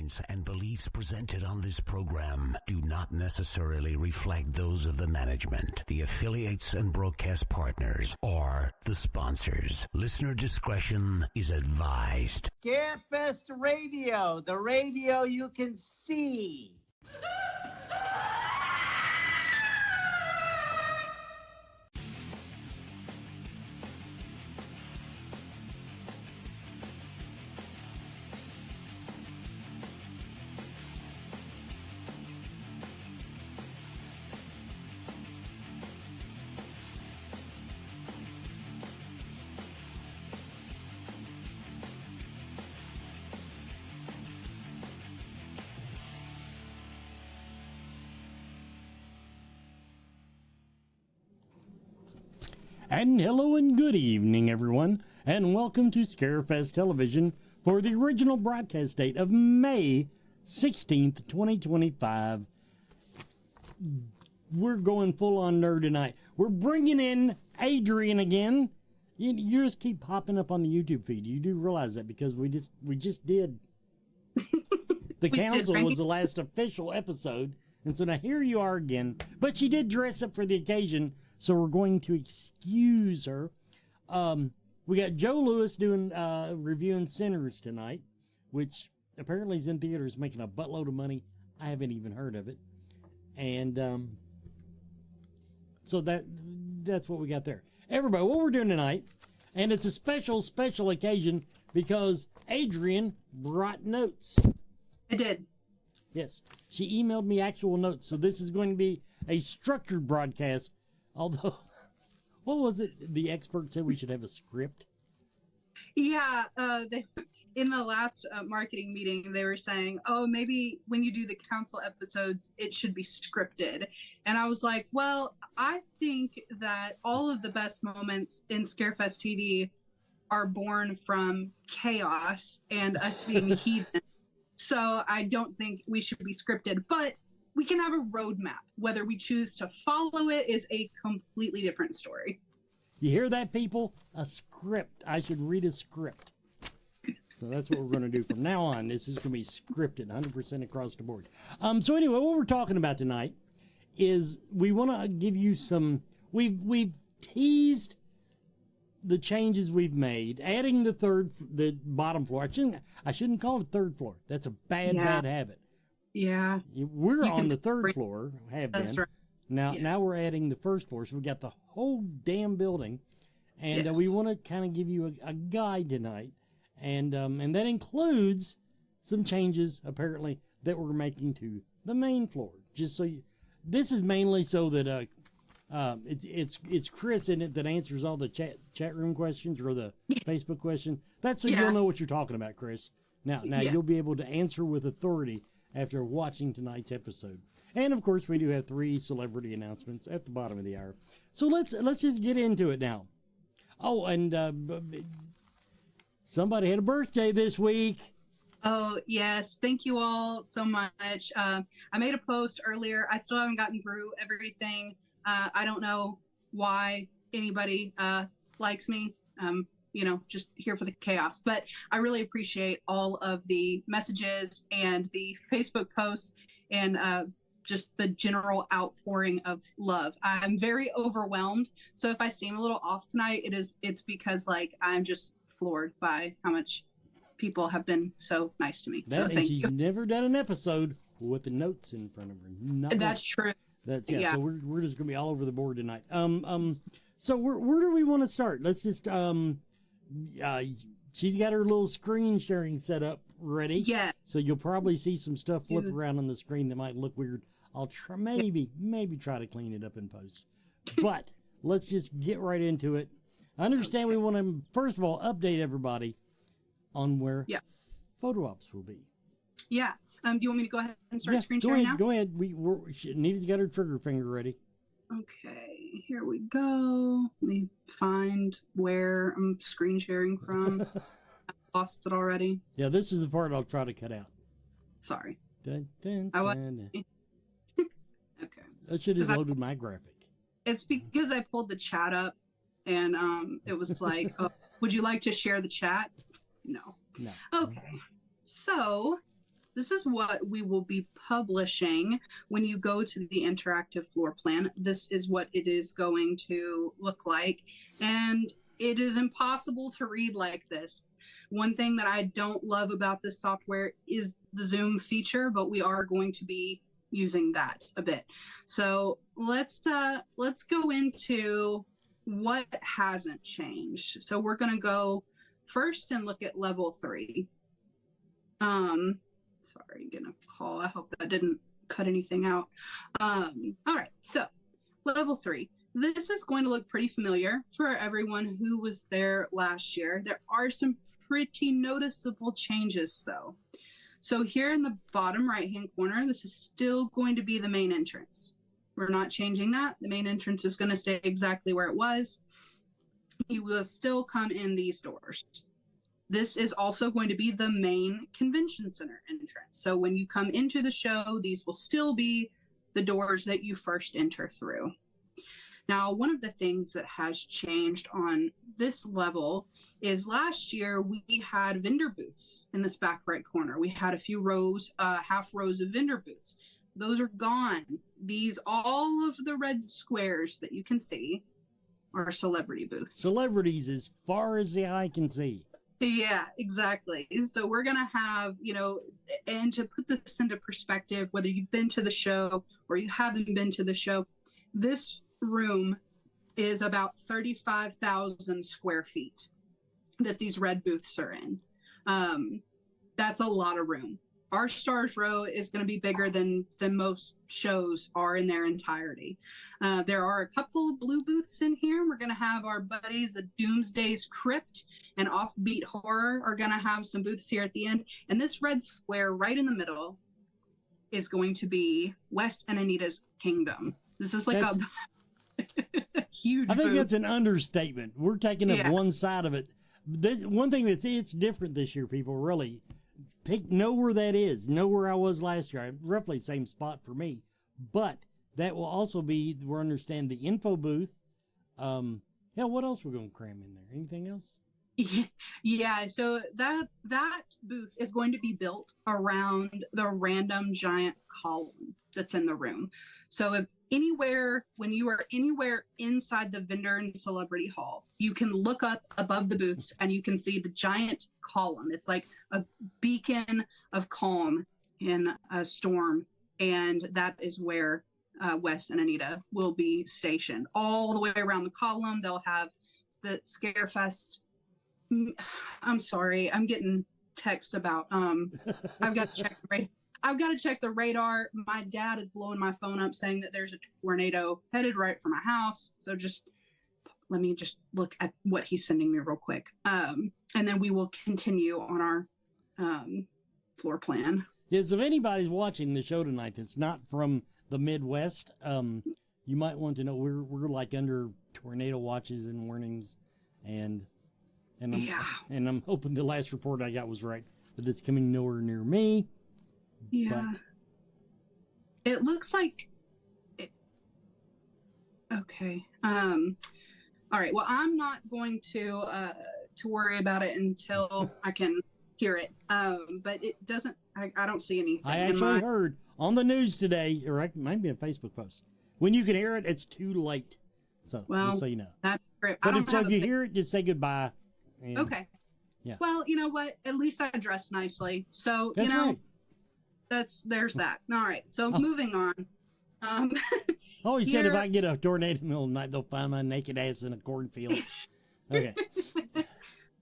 viewpoints and beliefs presented on this program do not necessarily reflect those of the management, the affiliates and broadcast partners, or the sponsors. Listener discretion is advised. Scarefest Radio, the radio you can see. And hello and good evening, everyone, and welcome to Scarefest Television for the original broadcast date of May 16th, 2025. We're going full on nerd tonight. We're bringing in Adrian again. You just keep popping up on the YouTube feed. You do realize that because we just did. The council was the last official episode, and so now here you are again. But she did dress up for the occasion. So we're going to excuse her. We got Joe Lewis doing reviewing Sinners tonight, which apparently is in theaters making a buttload of money. I haven't even heard of it. And so that's what we got there. Everybody, what we're doing tonight, and it's a special occasion because Adrian brought notes. I did. Yes. She emailed me actual notes. So this is going to be a structured broadcast. Although, what was it? The expert said we should have a script. Yeah, in the last marketing meeting, they were saying, oh, maybe when you do the council episodes, it should be scripted. And I was like, well, I think that all of the best moments in Scarefest TV are born from chaos and us being heathen. So I don't think we should be scripted. But we can have a roadmap. Whether we choose to follow it is a completely different story. You hear that, people? A script. I should read a script. So that's what we're going to do from now on. This is going to be scripted 100% across the board. So anyway, what we're talking about tonight is we want to give you some... We've teased the changes we've made, adding the bottom floor. I shouldn't call it third floor. That's a bad habit. Yeah. We're on the third floor, have been. That's right. Now we're adding the first floor, so we got the whole damn building. And we want to kind of give you a guide tonight. And that includes some changes, apparently, that we're making to the main floor. Just so this is mainly so that it's Chris in it that answers all the chat room questions or the Facebook questions. That's so you'll know what you're talking about, Chris. Now you'll be able to answer with authority after watching tonight's episode. And of course, we do have 3 celebrity announcements at the bottom of the hour. So let's just get into it now. Oh, and somebody had a birthday this week. Oh, yes. Thank you all so much. I made a post earlier. I still haven't gotten through everything. I don't know why anybody likes me. Just here for the chaos. But I really appreciate all of the messages and the Facebook posts and just the general outpouring of love. I'm very overwhelmed. So if I seem a little off tonight, it's because I'm just floored by how much people have been so nice to me. So thank you. She's never done an episode with the notes in front of her. That's true. That's So we're just gonna be all over the board tonight. So where do we want to start? Let's just she's got her little screen sharing set up ready. Yeah. So you'll probably see some stuff flip around on the screen that might look weird. I'll try maybe try to clean it up in post. But let's just get right into it. I understand we want to first of all update everybody on where photo ops will be. Yeah. Do you want me to go ahead and start screen sharing now? Go ahead. Nita's got her trigger finger ready. Okay, here we go. Let me find where I'm screen sharing from. I lost it already. Yeah, this is the part I'll try to cut out. Sorry. Dun, dun, I was... dun, dun. Okay. That should have loaded my graphic. It's because I pulled the chat up and it was like, oh, would you like to share the chat? No. No. Okay. So this is what we will be publishing when you go to the interactive floor plan. This is what it is going to look like. And it is impossible to read like this. One thing that I don't love about this software is the zoom feature, but we are going to be using that a bit. So let's go into what hasn't changed. So we're going to go first and look at level 3. Sorry, getting a call. I hope that didn't cut anything out. All right, so level 3. This is going to look pretty familiar for everyone who was there last year. There are some pretty noticeable changes though. So here in the bottom right-hand corner, this is still going to be the main entrance. We're not changing that. The main entrance is going to stay exactly where it was. You will still come in these doors. This is also going to be the main convention center entrance. So when you come into the show, these will still be the doors that you first enter through. Now, one of the things that has changed on this level is last year we had vendor booths in this back right corner. We had a few rows, half rows of vendor booths. Those are gone. All of the red squares that you can see are celebrity booths. Celebrities as far as the eye can see. Yeah, exactly. So we're going to have, and to put this into perspective, whether you've been to the show or you haven't been to the show, this room is about 35,000 square feet that these red booths are in. That's a lot of room. Our Stars Row is going to be bigger than most shows are in their entirety. There are a couple of blue booths in here. We're going to have our buddies at Doomsday's Crypt and Offbeat Horror are going to have some booths here at the end. And this red square right in the middle is going to be Wes and Anita's Kingdom. This is like a huge I think booth. that's an understatement. We're taking up one side of it. One thing it's different this year, people, really. Know where that is. Know where I was last year. Roughly same spot for me. But that will also be, we understand, the info booth. What else we're going to cram in there? Anything else? Yeah, so that booth is going to be built around the random giant column that's in the room. So when you are anywhere inside the vendor and celebrity hall, you can look up above the booths and you can see the giant column. It's like a beacon of calm in a storm. And that is where Wes and Anita will be stationed. All the way around the column, they'll have the Scarefest. I'm sorry, I'm getting texts about I've got to check the radar. My dad is blowing my phone up saying that there's a tornado headed right for my house. So let me just look at what he's sending me real quick. And then we will continue on our floor plan. Yes, if anybody's watching the show tonight that's not from the Midwest, you might want to know we're like under tornado watches and warnings, and I'm hoping the last report I got was right, that it's coming nowhere near me. Yeah. But it looks like okay. All right. Well, I'm not going to worry about it until I can hear it. But it doesn't. I don't see anything. I actually heard on the news today, or it might be a Facebook post. When you can hear it, it's too late. So just so you know. That's great. But if you hear it, just say goodbye. And, okay. Yeah. Well, you know what? At least I dress nicely. So that's right. There's that. All right. So moving on. He said if I get a tornado in the middle of the night, they'll find my naked ass in a cornfield. Okay.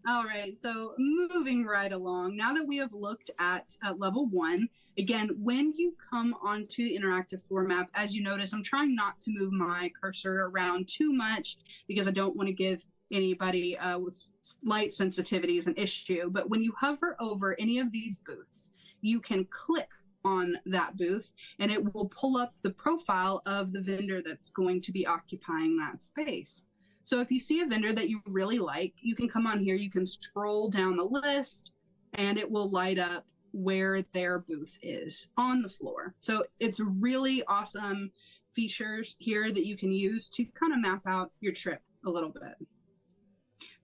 All right. So moving right along. Now that we have looked at level 1, again, when you come onto the interactive floor map, as you notice, I'm trying not to move my cursor around too much because I don't want to give anybody with light sensitivities an issue. But when you hover over any of these booths, you can click on that booth and it will pull up the profile of the vendor that's going to be occupying that space. So if you see a vendor that you really like, you can come on here, you can scroll down the list and it will light up where their booth is on the floor. So it's really awesome features here that you can use to kind of map out your trip a little bit.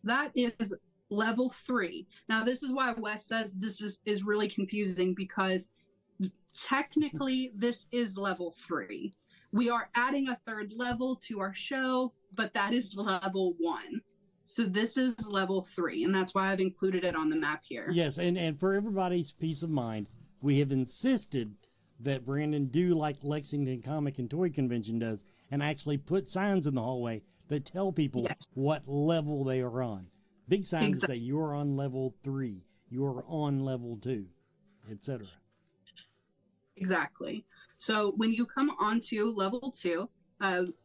That is level 3. Now, this is why Wes says this is really confusing, because technically this is level 3. We are adding a third level to our show, but that is level 1. So this is level 3, and that's why I've included it on the map here. Yes, and for everybody's peace of mind, we have insisted that Brandon do like Lexington Comic and Toy Convention does, and actually put signs in the hallway that tell people what level they are on. Big signs say you're on level 3, you're on level 2, etc. Exactly. So when you come onto level 2,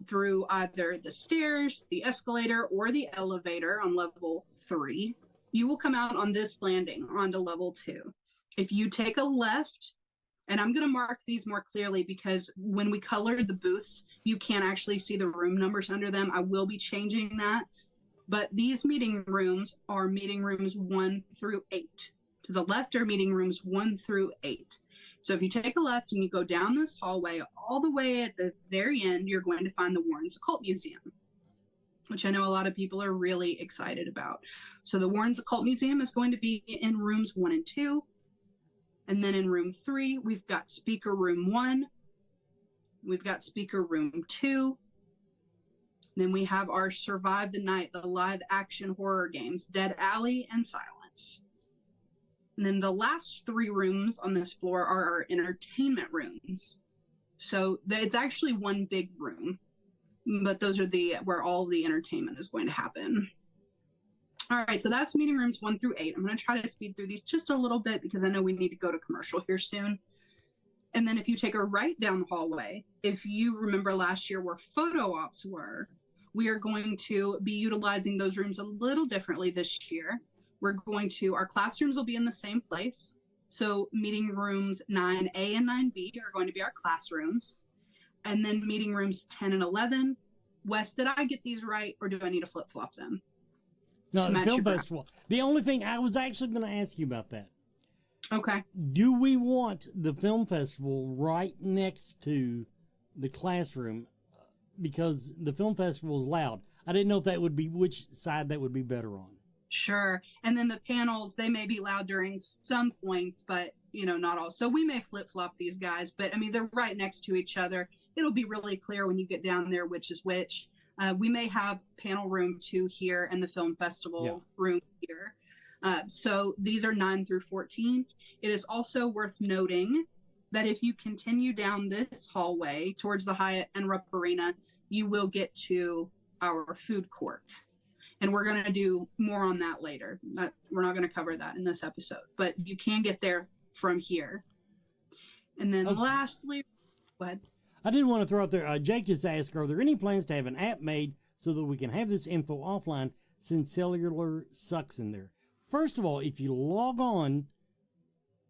through either the stairs, the escalator, or the elevator on level 3, you will come out on this landing onto level 2. If you take a left, and I'm going to mark these more clearly because when we colored the booths, you can't actually see the room numbers under them. I will be changing that. But these meeting rooms are meeting rooms 1 through 8. To the left are meeting rooms 1 through 8. So if you take a left and you go down this hallway, all the way at the very end, you're going to find the Warren's Occult Museum, which I know a lot of people are really excited about. So the Warren's Occult Museum is going to be in rooms 1 and 2. And then in room 3, we've got Speaker Room 1. We've got Speaker Room 2. Then we have our Survive the Night, the live action horror games, Dead Alley and Silence. And then the last 3 rooms on this floor are our entertainment rooms. So it's actually one big room, but those are where all the entertainment is going to happen. All right, so that's meeting rooms 1 through 8. I'm going to try to speed through these just a little bit because I know we need to go to commercial here soon. And then if you take a right down the hallway, if you remember last year where photo ops were, we are going to be utilizing those rooms a little differently this year. Our classrooms will be in the same place. So meeting rooms 9A and 9B are going to be our classrooms. And then meeting rooms 10 and 11. Wes, did I get these right, or do I need to flip-flop them? No, the film festival. The only thing, I was actually going to ask you about that. Okay. Do we want the film festival right next to the classroom? Because the film festival is loud. I didn't know if that would be, which side that would be better on. Sure. And then the panels, they may be loud during some points, but, not all. So we may flip-flop these guys, but, they're right next to each other. It'll be really clear when you get down there which is which. We may have panel room 2 here and the film festival room here. So these are 9 through 14. It is also worth noting that if you continue down this hallway towards the Hyatt and Rupp Arena, you will get to our food court. And we're going to do more on that later. We're not going to cover that in this episode, but you can get there from here. And then lastly, go ahead. I did want to throw out there, Jake just asked, are there any plans to have an app made so that we can have this info offline since cellular sucks in there? First of all, if you log on,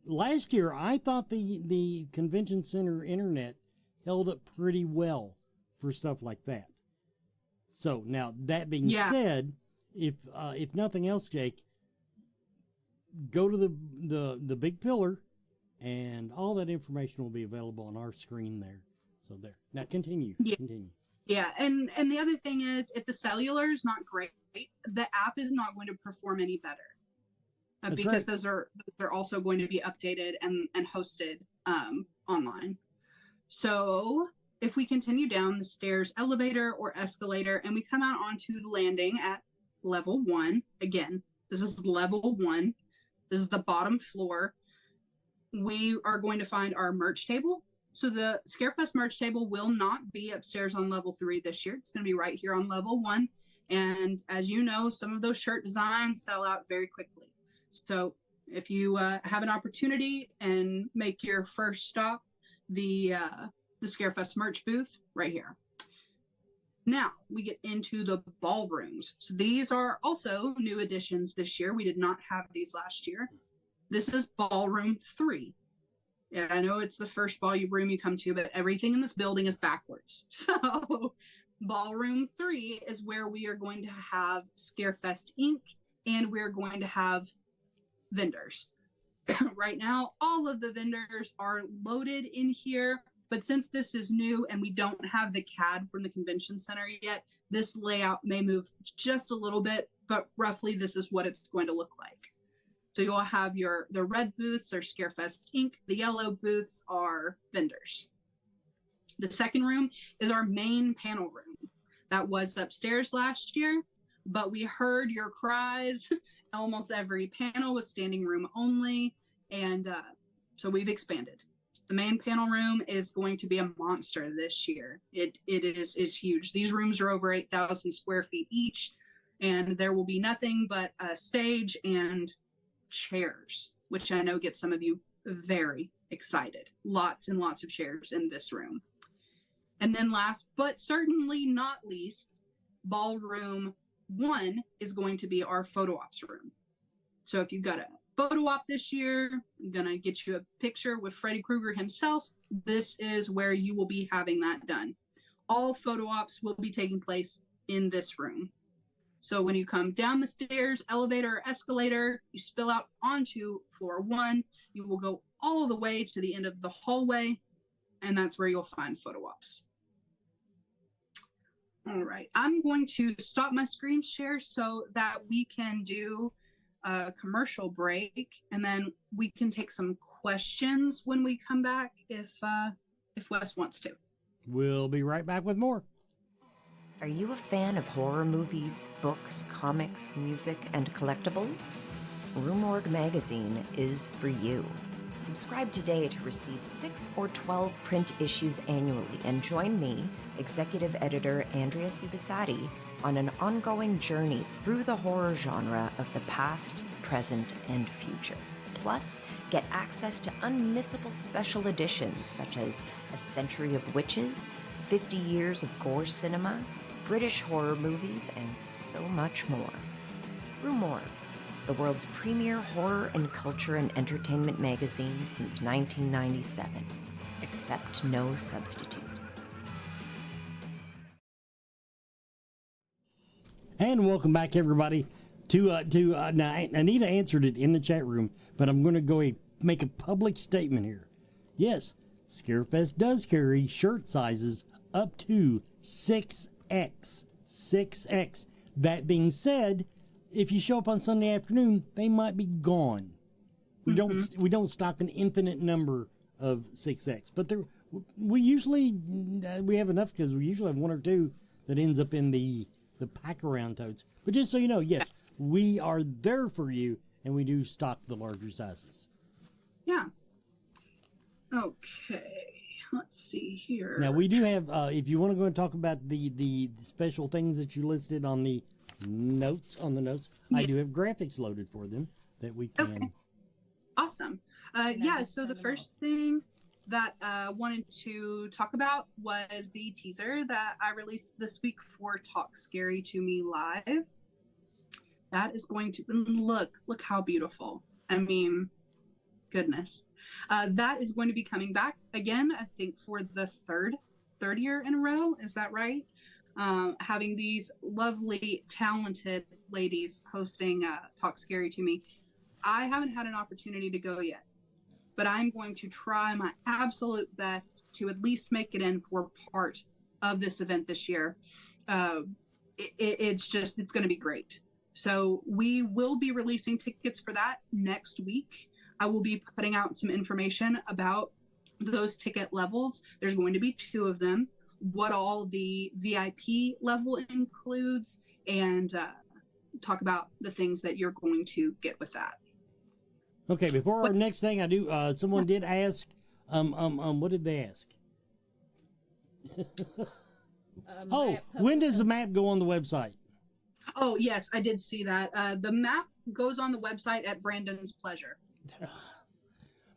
last year I thought the convention center internet held up pretty well for stuff like that. So now that being said, if nothing else, Jake, go to the big pillar, and all that information will be available on our screen there. So there. Now continue. Yeah. Continue. Yeah, and the other thing is, if the cellular is not great, the app is not going to perform any better, because those are also going to be updated and hosted online. So if we continue down the stairs, elevator or escalator, and we come out onto the landing at level 1, again, this is level 1. This is the bottom floor. We are going to find our merch table. So the Scarefest merch table will not be upstairs on level 3 this year. It's going to be right here on level 1. And as you know, some of those shirt designs sell out very quickly. So if you have an opportunity and make your first stop, the Scarefest merch booth right here. Now we get into the ballrooms. So these are also new additions this year. We did not have these last year. This is ballroom 3. Yeah, I know it's the first ballroom you come to, but everything in this building is backwards. So ballroom 3 is where we are going to have Scarefest Inc. and we're going to have vendors. Right now, all of the vendors are loaded in here, but since this is new and we don't have the CAD from the convention center yet, this layout may move just a little bit, but roughly this is what it's going to look like. So you'll have the red booths are Scarefest Inc. The yellow booths are vendors. The second room is our main panel room that was upstairs last year, but we heard your cries. Almost every panel was standing room only, and so we've expanded. The main panel room is going to be a monster this year. It's huge. These rooms are over 8,000 square feet each, and there will be nothing but a stage and chairs, which I know gets some of you very excited. Lots and lots of chairs in this room. And then last, but certainly not least, ballroom 1 is going to be our photo ops room. So if you've got a photo op this year, I'm going to get you a picture with Freddy Krueger himself. This is where you will be having that done. All photo ops will be taking place in this room. So when you come down the stairs, elevator, or escalator, you spill out onto floor 1, you will go all the way to the end of the hallway, and that's where you'll find photo ops. All right, I'm going to stop my screen share so that we can do a commercial break, and then we can take some questions when we come back if Wes wants to. We'll be right back with more. Are you a fan of horror movies, books, comics, music, and collectibles? Rue Morgue magazine is for you. Subscribe today to receive 6 or 12 print issues annually and join me, executive editor Andrea Subissati, on an ongoing journey through the horror genre of the past, present, and future. Plus, get access to unmissable special editions such as A Century of Witches, 50 Years of Gore Cinema, British horror movies, and so much more. Rue Morgue, the world's premier horror and culture and entertainment magazine since 1997. Accept no substitute. And welcome back, everybody, to now Anita answered it in the chat room, but I'm going to make a public statement here. Yes, Scarefest does carry shirt sizes up to 6X. 6X. That being said, if you show up on Sunday afternoon, they might be gone. We don't stock an infinite number of 6X, but we have enough because we usually have 1 or 2 that ends up in the pack around totes. But just so you know, yes, we are there for you, and we do stock the larger sizes. Yeah. Okay. Let's see here. Now we do have, if you want to go and talk about the special things that you listed on the notes, I do have graphics loaded for them that we can. Okay. Awesome. So the first thing that I wanted to talk about was the teaser that I released this week for Talk Scary to Me Live. That is going to look how beautiful. I mean, goodness. That is going to be coming back again, I think, for the third year in a row. Is that right? Having these lovely, talented ladies hosting Talk Scary to Me. I haven't had an opportunity to go yet, but I'm going to try my absolute best to at least make it in for part of this event this year. It's going to be great. So we will be releasing tickets for that next week. I will be putting out some information about those ticket levels. There's going to be 2 of them, what all the VIP level includes, and talk about the things that you're going to get with that. Okay, before our next thing, I do. Someone did ask. What did they ask? When does the map go on the website? Oh yes, I did see that. The map goes on the website at Brandon's pleasure.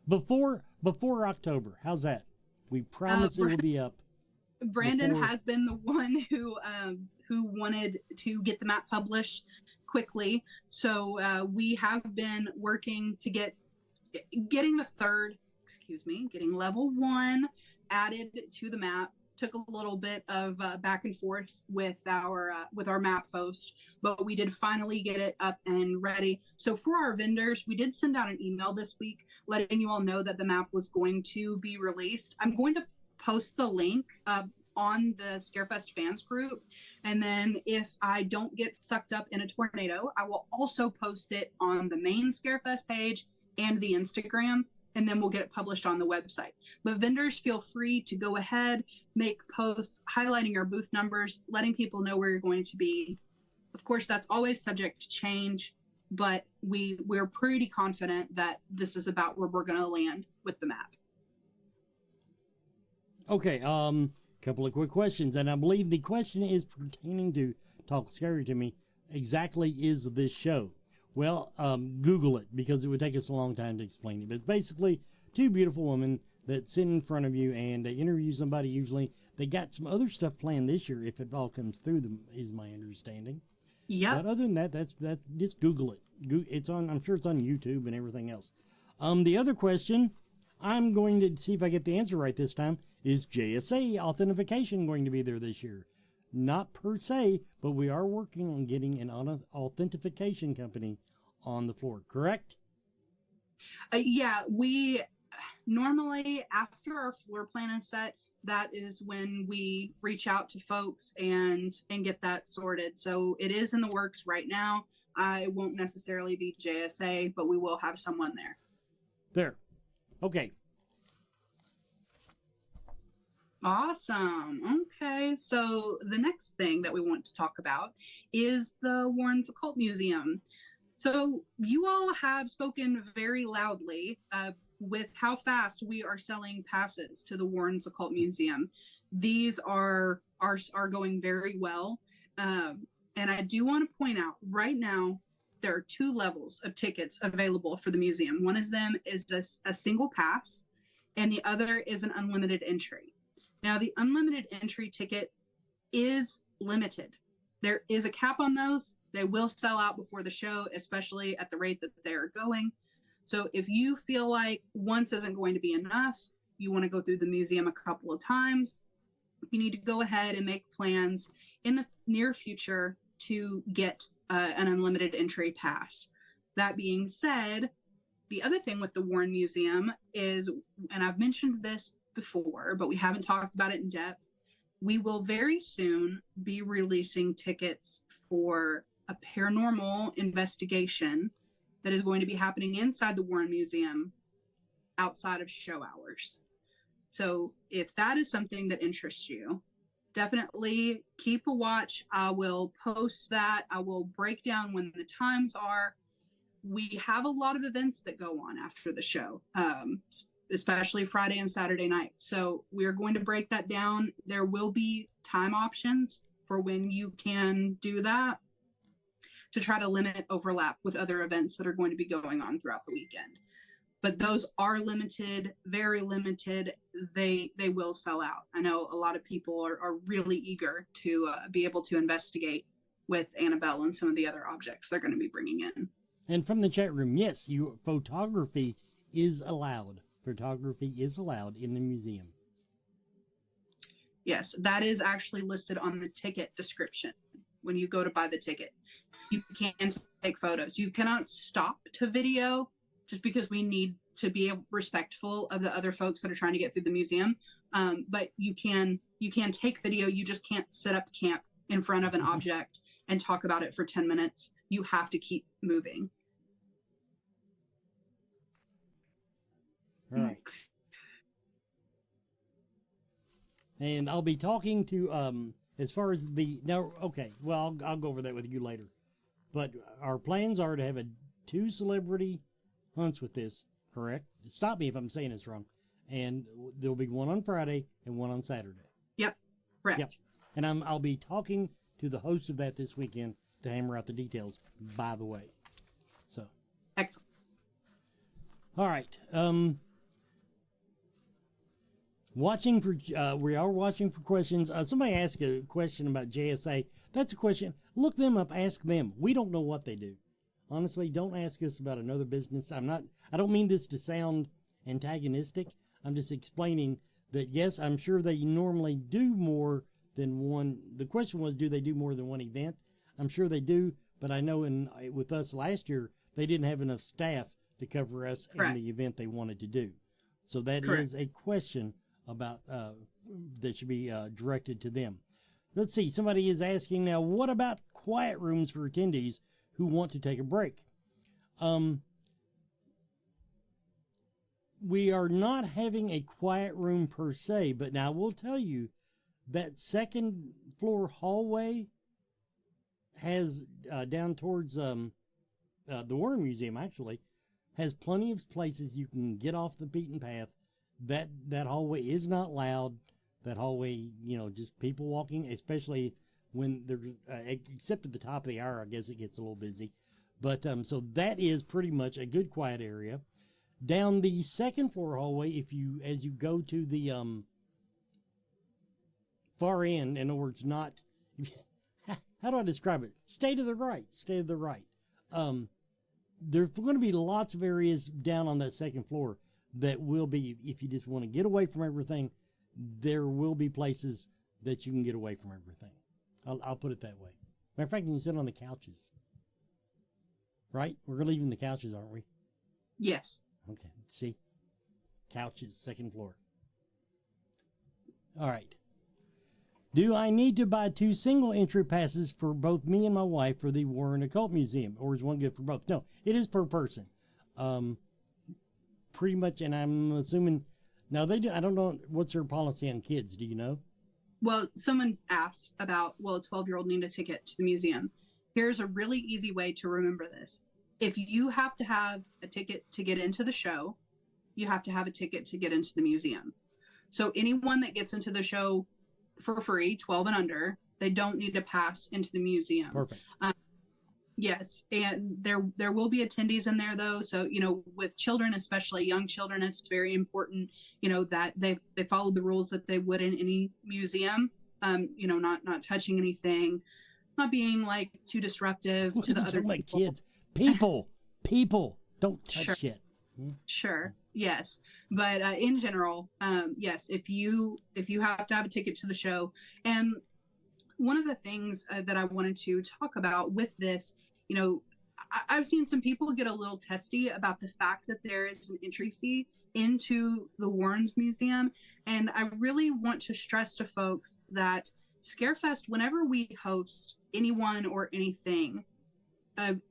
Before October, how's that? We promise it will be up. Brandon has been the one who wanted to get the map published quickly, so we have been working to getting level 1 added to the map. Took a little bit of back and forth with our map host, but we did finally get it up and ready. So for our vendors, we did send out an email this week letting you all know that the map was going to be released. I'm going to post the link on the Scarefest fans group. And then if I don't get sucked up in a tornado, I will also post it on the main Scarefest page and the Instagram, and then we'll get it published on the website. But vendors, feel free to go ahead, make posts highlighting our booth numbers, letting people know where you're going to be. Of course, that's always subject to change, but we're pretty confident that this is about where we're going to land with the map. Okay, couple of quick questions, and I believe the question is pertaining to Talk Scary to Me. Exactly is this show? Well, Google it, because it would take us a long time to explain it. But it's basically two beautiful women that sit in front of you and they interview somebody. Usually they got some other stuff planned this year, if it all comes through them, is my understanding. Yeah. But other than that, that's just Google it. It's on. I'm sure it's on YouTube and everything else. The other question, I'm going to see if I get the answer right this time. Is JSA authentication going to be there this year? Not per se, but we are working on getting an authentication company on the floor, correct? Yeah, we normally, after our floor plan is set, that is when we reach out to folks and get that sorted. So it is in the works right now. I won't necessarily be JSA, but we will have someone there. There. Okay. Awesome. Okay. So the next thing that we want to talk about is the Warren's Occult Museum. So you all have spoken very loudly with how fast we are selling passes to the Warren's Occult Museum. These are going very well. And I do want to point out right now, there are two levels of tickets available for the museum. One of them is a single pass, and the other is an unlimited entry. Now, the unlimited entry ticket is limited. There is a cap on those. They will sell out before the show, especially at the rate that they're going. So if you feel like once isn't going to be enough, you want to go through the museum a couple of times, you need to go ahead and make plans in the near future to get an unlimited entry pass. That being said, the other thing with the Warren Museum is, and I've mentioned this before, but we haven't talked about it in depth, we will very soon be releasing tickets for a paranormal investigation that is going to be happening inside the Warren Museum outside of show hours. So if that is something that interests you, definitely keep a watch. I will post that. I will break down when the times are. We have a lot of events that go on after the show, especially Friday and Saturday night. So we are going to break that down. There will be time options for when you can do that to try to limit overlap with other events that are going to be going on throughout the weekend. But those are limited, very limited. They will sell out. I know a lot of people are really eager to be able to investigate with Annabelle and some of the other objects they're going to be bringing in. And from the chat room, yes, photography is allowed. Photography is allowed in the museum. Yes, that is actually listed on the ticket description. When you go to buy the ticket, you can take photos. You cannot stop to video just because we need to be respectful of the other folks that are trying to get through the museum. But you can take video. You just can't set up camp in front of an object and talk about it for 10 minutes. You have to keep moving. All right. And I'll be talking to, as far as I'll go over that with you later. But our plans are to have 2 celebrity hunts with this, correct? Stop me if I'm saying this wrong. And there'll be one on Friday and one on Saturday. Yep, correct. Yep. And I'll be talking to the host of that this weekend to hammer out the details, by the way. So. Excellent. All right. We are watching for questions. Somebody asked a question about JSA. That's a question. Look them up. Ask them. We don't know what they do. Honestly, don't ask us about another business. I don't mean this to sound antagonistic. I'm just explaining that, yes, I'm sure they normally do more than one. The question was, do they do more than one event? I'm sure they do, but I know with us last year, they didn't have enough staff to cover us in the event they wanted to do. So that is a question about that should be directed to them. Let's see. Somebody is asking now, what about quiet rooms for attendees who want to take a break? We are not having a quiet room per se, but now I will tell you that second floor hallway has down towards the Warren Museum actually has plenty of places you can get off the beaten path. That hallway is not loud. That hallway, just people walking, especially when there's, except at the top of the hour, I guess it gets a little busy. But so that is pretty much a good quiet area. Down the second floor hallway, as you go to the far end, in other words, not, how do I describe it? Stay to the right. There's going to be lots of areas down on that second floor that will be, if you just want to get away from everything, there will be places that you can get away from everything. I'll put it that way. Matter of fact, you can sit on the couches. Right? We're leaving the couches, aren't we? Yes. Okay. See? Couches, second floor. All right. Do I need to buy 2 single entry passes for both me and my wife for the Warren Occult Museum, or is one good for both? No, it is per person. Pretty much, and I'm assuming now they do. I don't know what's their policy on kids. Do you know? Well, someone asked about, will a 12-year-old need a ticket to the museum? Here's a really easy way to remember this. If you have to have a ticket to get into the show, you have to have a ticket to get into the museum. So anyone that gets into the show for free, 12 and under, they don't need to pass into the museum. Perfect. Yes, and there will be attendees in there though. So with children, especially young children, it's very important that they follow the rules that they would in any museum. Not touching anything, not being like too disruptive to the other people. Kids, people, don't touch shit. Sure. Yes. But in general, yes, if you have to have a ticket to the show. And one of the things that I wanted to talk about with this, I've seen some people get a little testy about the fact that there is an entry fee into the Warren's Museum. And I really want to stress to folks that Scarefest, whenever we host anyone or anything,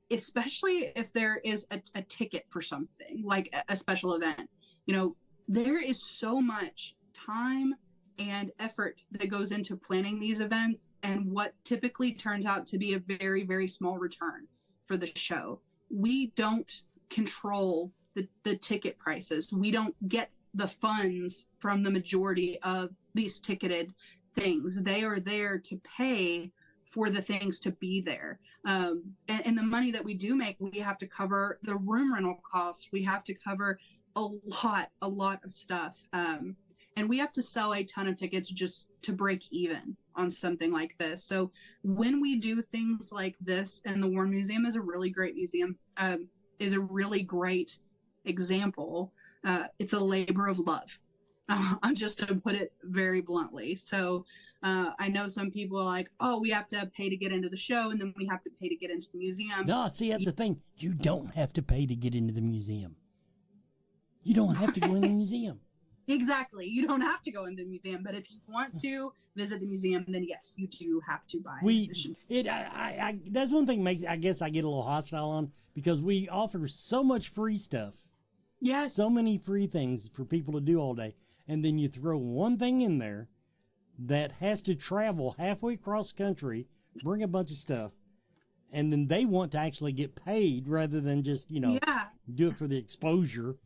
especially if there is a ticket for something like a special event, there is so much time and effort that goes into planning these events, and what typically turns out to be a very, very small return for the show. We don't control the ticket prices. We don't get the funds from the majority of these ticketed things. They are there to pay for the things to be there. And the money that we do make, we have to cover the room rental costs. We have to cover a lot of stuff. And we have to sell a ton of tickets just to break even on something like this. So when we do things like this, and the Warren Museum is a really great museum, is a really great example. It's a labor of love. I'm just to put it very bluntly. So I know some people are like, oh, we have to pay to get into the show, and then we have to pay to get into the museum. No, see, that's the thing. You don't have to pay to get into the museum. You don't have to go in the museum. Exactly. You don't have to go into the museum, but if you want to visit the museum, then yes, you do have to buy admission. That's one thing I guess I get a little hostile on, because we offer so much free stuff. Yes. So many free things for people to do all day. And then you throw one thing in there that has to travel halfway across the country, bring a bunch of stuff, and then they want to actually get paid rather than just, do it for the exposure.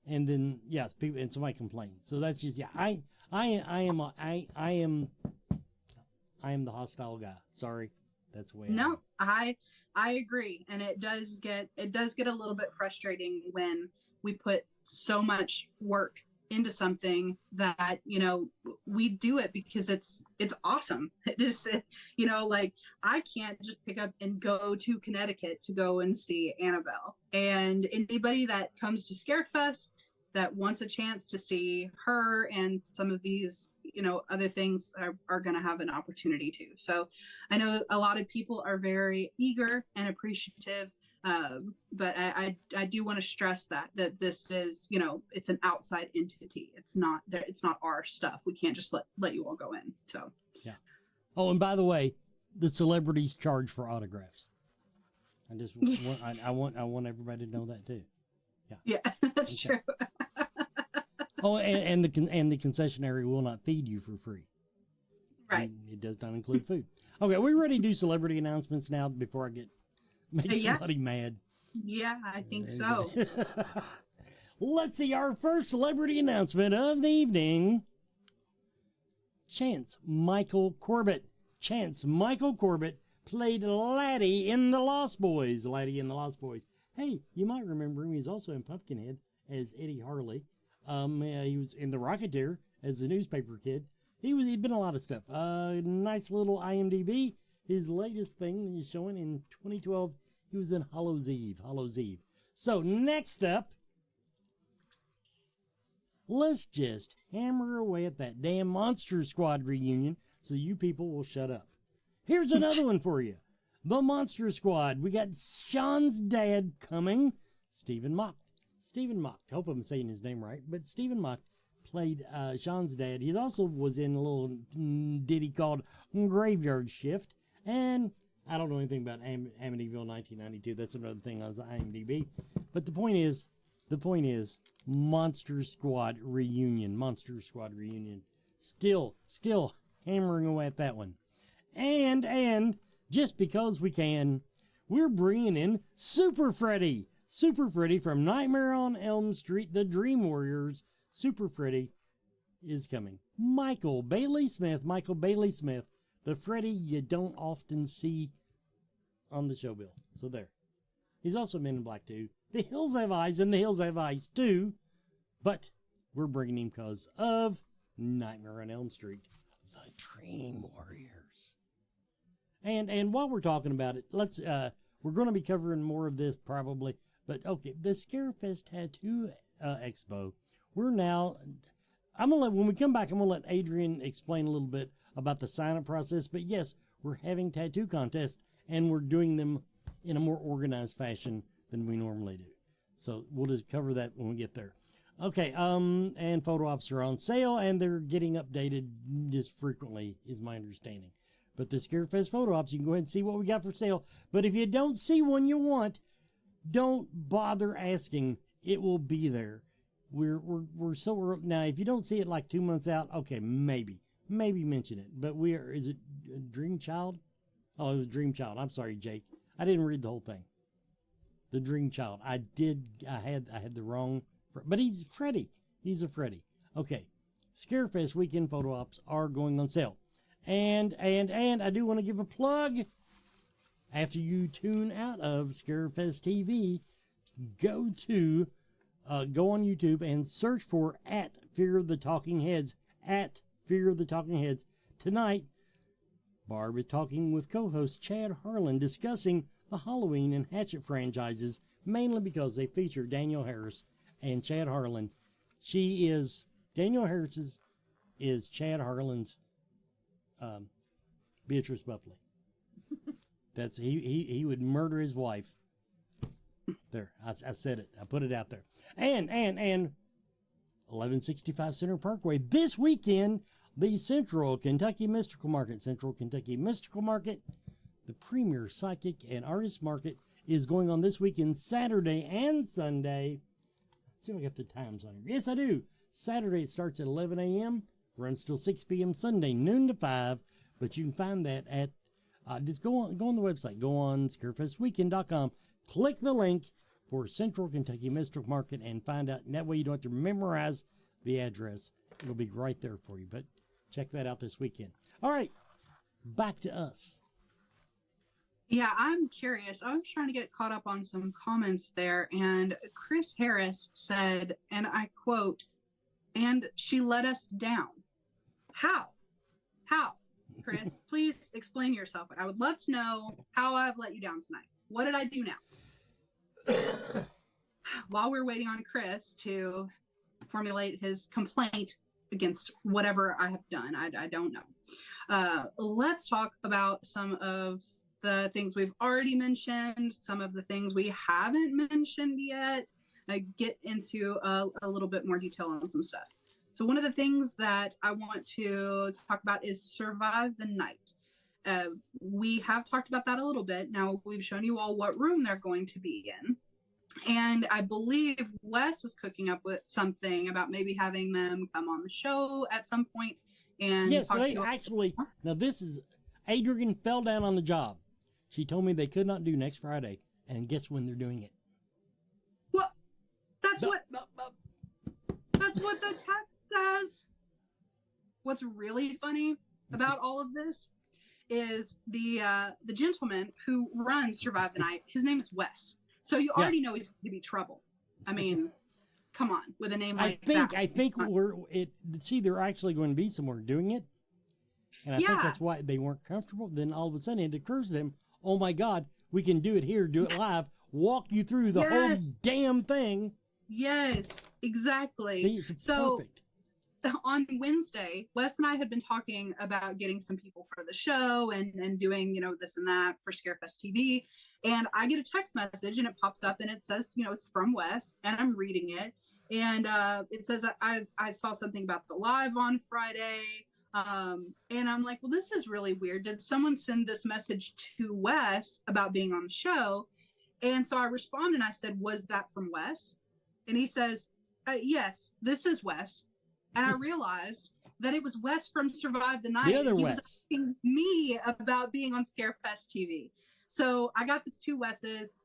And then, yes, people, and somebody complains. So that's just, I am the hostile guy. Sorry. That's the way No, I agree. And it does get a little bit frustrating when we put so much work into something that, we do it because it's awesome. It is, like I can't just pick up and go to Connecticut to go and see Annabelle. And anybody that comes to Scarefest that wants a chance to see her and some of these, other things are going to have an opportunity to. So I know a lot of people are very eager and appreciative But I do want to stress that this is, it's an outside entity. It's not our stuff. We can't just let you all go in. So yeah. Oh, and by the way, the celebrities charge for autographs. I just want I want everybody to know that too. Yeah, that's true. Oh, and the concessionary will not feed you for free. Right. It does not include food. Okay, we ready to do celebrity announcements now before I make somebody mad? Yeah, I think so. Let's see our first celebrity announcement of the evening. Chance Michael Corbett. Chance Michael Corbett played Laddie in The Lost Boys. Laddie in The Lost Boys. Hey, you might remember him. He's also in Pumpkinhead as Eddie Harley. He was in The Rocketeer as a newspaper kid. He'd been a lot of stuff. Nice little IMDb. His latest thing is showing in 2012. He was in Hallows Eve. So next up, let's just hammer away at that damn Monster Squad reunion so you people will shut up. Here's another one for you. The Monster Squad. We got Sean's dad coming. Stephen Mock. Hope I'm saying his name right. But Stephen Mock played Sean's dad. He also was in a little ditty called Graveyard Shift. And I don't know anything about Amityville 1992. That's another thing on IMDb. But the point is, Monster Squad reunion. Still hammering away at that one. And just because we can, we're bringing in Super Freddy. Super Freddy from Nightmare on Elm Street, The Dream Warriors. Super Freddy is coming. Michael Bailey Smith, the Freddy you don't often see on the show bill. So there. He's also Men in Black 2. The Hills Have Eyes and The Hills Have Eyes 2. But we're bringing him because of Nightmare on Elm Street, The Dream Warriors. And while we're talking about it, we're going to be covering more of this probably. But okay, the Scarefest Tattoo Expo. When we come back, I'm going to let Adrian explain a little bit about the sign-up process. But yes, we're having tattoo contests, and we're doing them in a more organized fashion than we normally do. So we'll just cover that when we get there. Okay, and photo ops are on sale, and they're getting updated just frequently, is my understanding. But the Scarefest photo ops, you can go ahead and see what we got for sale. But if you don't see one you want, don't bother asking. It will be there. We're now. If you don't see it like 2 months out, okay, maybe mention it. But is it Dream Child? Oh, it was Dream Child. I'm sorry, Jake. I didn't read the whole thing. The Dream Child. I had the wrong. But he's Freddy. He's a Freddy. Okay. Scarefest weekend photo ops are going on sale. And I do want to give a plug. After you tune out of Scarefest TV, go on YouTube and search for @Fear of the Talking Heads. @Fear of the Talking Heads. Tonight, Barb is talking with co-host Chad Harlan discussing the Halloween and Hatchet franchises, mainly because they feature Danielle Harris and Chad Harlan. Danielle Harris is Chad Harlan's Beatrice Buckley. That's he would murder his wife. There, I said it. I put it out there. And 1165 Center Parkway this weekend, the Central Kentucky Mystical Market. The premier psychic and artist market is going on this weekend, Saturday and Sunday. Let's see if I got the times on here. Yes, I do. Saturday it starts at 11 a.m., runs till 6 p.m. Sunday, noon to 5. But you can find that at just go on the website. Go on scarefestweekend.com. Click the link for Central Kentucky Mystical Market and find out. And that way you don't have to memorize the address. It'll be right there for you. But check that out this weekend. All right, back to us. Yeah, I'm curious. I was trying to get caught up on some comments there, and Chris Harris said, and I quote, "And she let us down." How? Chris, please explain yourself. I would love to know how I've let you down tonight. What did I do now? While we're waiting on Chris to formulate his complaint against whatever I have done, I don't know. Let's talk about some of the things we've already mentioned, some of the things we haven't mentioned yet, get into a little bit more detail on some stuff. So one of the things that I want to talk about is Survive the Night. We have talked about that a little bit. Now we've shown you all what room they're going to be in. And I believe Wes is cooking up with something about maybe having them come on the show at some point. And yes, they actually, now this is, Adrian fell down on the job. She told me they could not do next Friday. And guess when they're doing it? Well, that's what the text says. What's really funny about all of this is the gentleman who runs Survive the Night, his name is Wes. So you already know he's going to be trouble. I mean, come on, with a name like that. I think they're actually going to be somewhere doing it. And I think that's why they weren't comfortable. Then all of a sudden it occurs to them, oh my God, we can do it here, do it live, walk you through the whole damn thing. Yes, exactly. See, it's perfect. On Wednesday, Wes and I had been talking about getting some people for the show and doing, this and that for Scarefest TV. And I get a text message and it pops up and it says, it's from Wes, and I'm reading it. And it says, I saw something about the live on Friday. And I'm like, well, this is really weird. Did someone send this message to Wes about being on the show? And so I responded and I said, was that from Wes? And he says, yes, this is Wes. And I realized that it was Wes from Survive the Night. The other he Wes. was asking me about being on Scarefest TV. So I got the two Wes's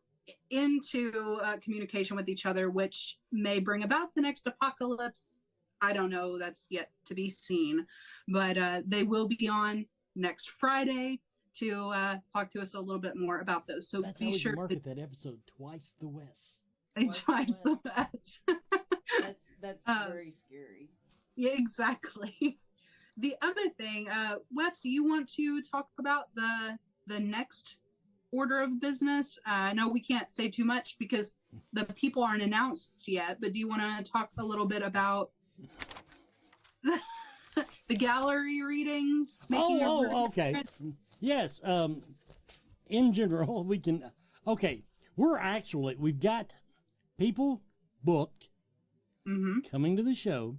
into communication with each other, which may bring about the next apocalypse. I don't know. That's yet to be seen. But they will be on next Friday to talk to us a little bit more about those. So that's be how we sure can market that episode, Twice the Wes. Twice the Wes. That's very scary. Yeah, exactly. The other thing, Wes, do you want to talk about the next order of business? I know we can't say too much because the people aren't announced yet, but do you want to talk a little bit about the gallery readings? Okay. Yes. In general, we can. Okay, we've got people booked coming to the show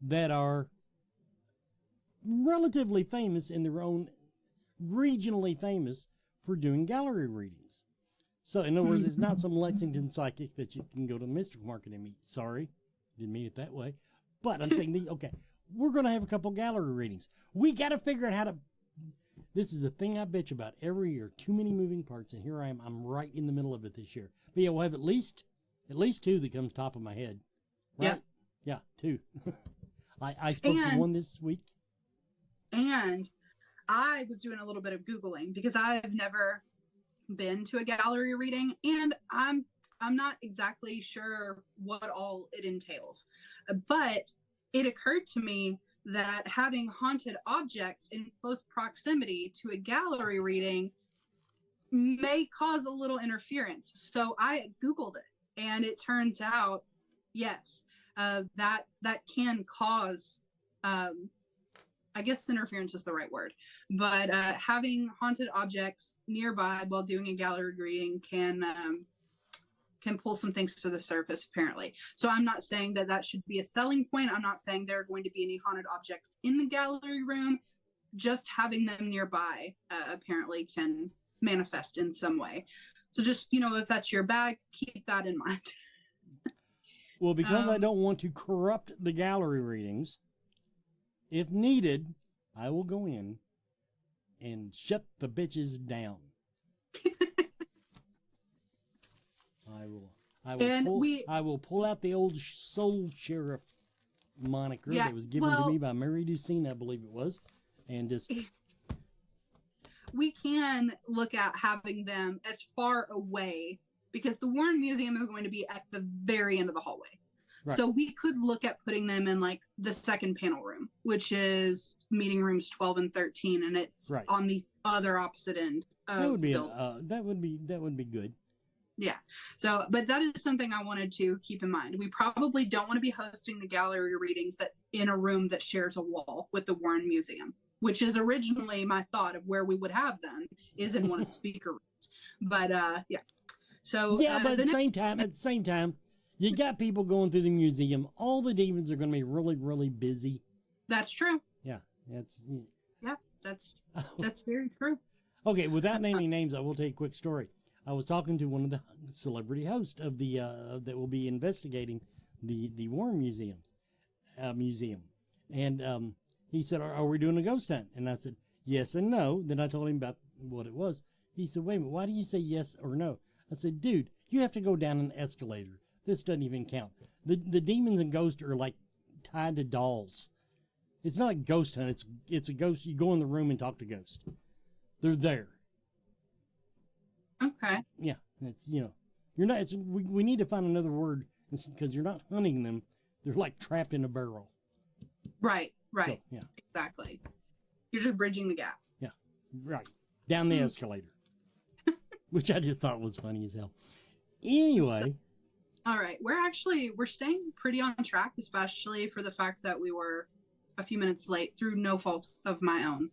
that are relatively famous in their own, regionally famous for doing gallery readings. So, in other words, it's not some Lexington psychic that you can go to the Mystical Market and meet. Sorry, didn't mean it that way. But I'm saying, we're going to have a couple gallery readings. We got to figure out how to. This is the thing I bitch about every year. Too many moving parts, and here I am. I'm right in the middle of it this year. But yeah, we'll have at least two that comes top of my head. Right? Yeah, two. I spoke to one this week. And I was doing a little bit of Googling because I've never been to a gallery reading, and I'm not exactly sure what all it entails. But it occurred to me that having haunted objects in close proximity to a gallery reading may cause a little interference. So I Googled it, and it turns out, yes, that can cause, I guess interference is the right word, but having haunted objects nearby while doing a gallery reading can pull some things to the surface, apparently. So I'm not saying that should be a selling point. I'm not saying there are going to be any haunted objects in the gallery room. Just having them nearby apparently can manifest in some way. So just, if that's your bag, keep that in mind. Well, because I don't want to corrupt the gallery readings, if needed, I will go in and shut the bitches down. I will pull out the old soul sheriff moniker that was given to me by Mary Ducene, I believe it was, and just. We can look at having them as far away because the Warren Museum is going to be at the very end of the hallway. Right. So we could look at putting them in like the second panel room, which is meeting rooms 12 and 13, and it's on the other opposite end. That would be that would be good. Yeah. So, but that is something I wanted to keep in mind. We probably don't want to be hosting the gallery readings that in a room that shares a wall with the Warren Museum. which is originally my thought of where we would have them, is in one of the speaker rooms. But yeah. So yeah, but at the same time, you got people going through the museum. All the demons are going to be really, really busy. That's true. Yeah, that's very true. Okay, without naming names, I will tell you a quick story. I was talking to one of the celebrity hosts of the that will be investigating the War museum, and he said, "Are we doing a ghost hunt?" And I said, "Yes and no." Then I told him about what it was. He said, "Wait a minute, why do you say yes or no?" I said, "Dude, you have to go down an escalator. This doesn't even count. The demons and ghosts are like tied to dolls. It's not a ghost hunt. It's a ghost. You go in the room and talk to ghosts. They're there." Okay. Yeah, it's you're not. We need to find another word because you're not hunting them. They're like trapped in a barrel. Right. So, yeah. Exactly. You're just bridging the gap. Yeah. Right. Down the escalator, which I just thought was funny as hell. Anyway. All right, we're staying pretty on track, especially for the fact that we were a few minutes late through no fault of my own.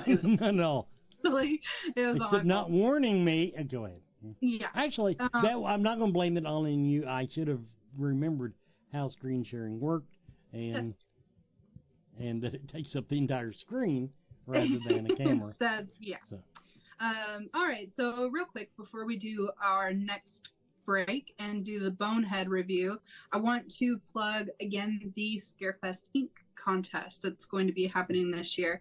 It was no. Really, it was except not warning me. Go ahead. Yeah. Actually, I'm not going to blame it all on you. I should have remembered how screen sharing worked and that it takes up the entire screen rather than a camera. Instead, yeah. So. All right, so real quick before we do our next break and do the Bonehead review, I want to plug again the Scarefest Inc. contest that's going to be happening this year.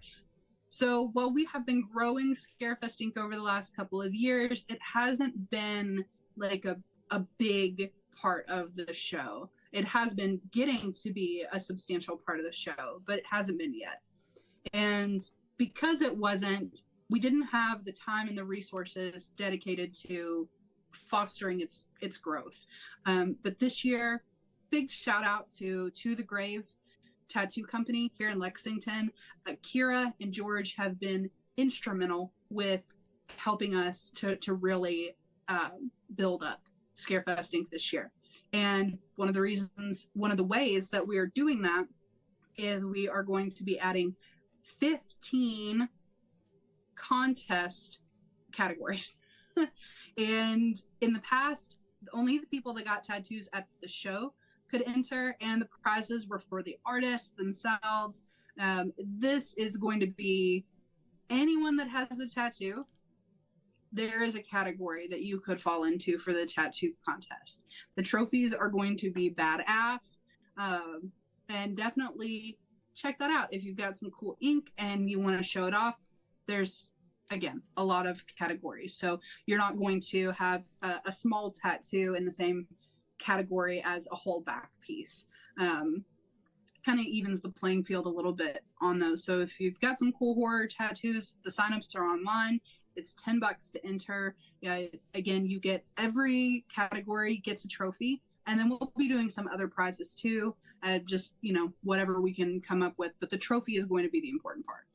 So while we have been growing Scarefest Inc. over the last couple of years, it hasn't been like a big part of the show. It has been getting to be a substantial part of the show, but it hasn't been yet. And because it wasn't, we didn't have the time and the resources dedicated to fostering its growth. But this year, big shout out to the Grave Tattoo Company here in Lexington. Kira and George have been instrumental with helping us to really build up Scarefest Inc. this year. And one of the ways that we are doing that is we are going to be adding 15 contest categories. And in the past, only the people that got tattoos at the show could enter, and the prizes were for the artists themselves. This is going to be anyone that has a tattoo. There is a category that you could fall into for the tattoo contest. The trophies are going to be badass, and definitely check that out. If you've got some cool ink and you want to show it off, there's, again, a lot of categories. So you're not going to have a small tattoo in the same category as a whole back piece. Kind of evens the playing field a little bit on those. So if you've got some cool horror tattoos, the signups are online. It's $10 to enter. Again, you get every category gets a trophy, and then we'll be doing some other prizes too. Just whatever we can come up with, but the trophy is going to be the important part.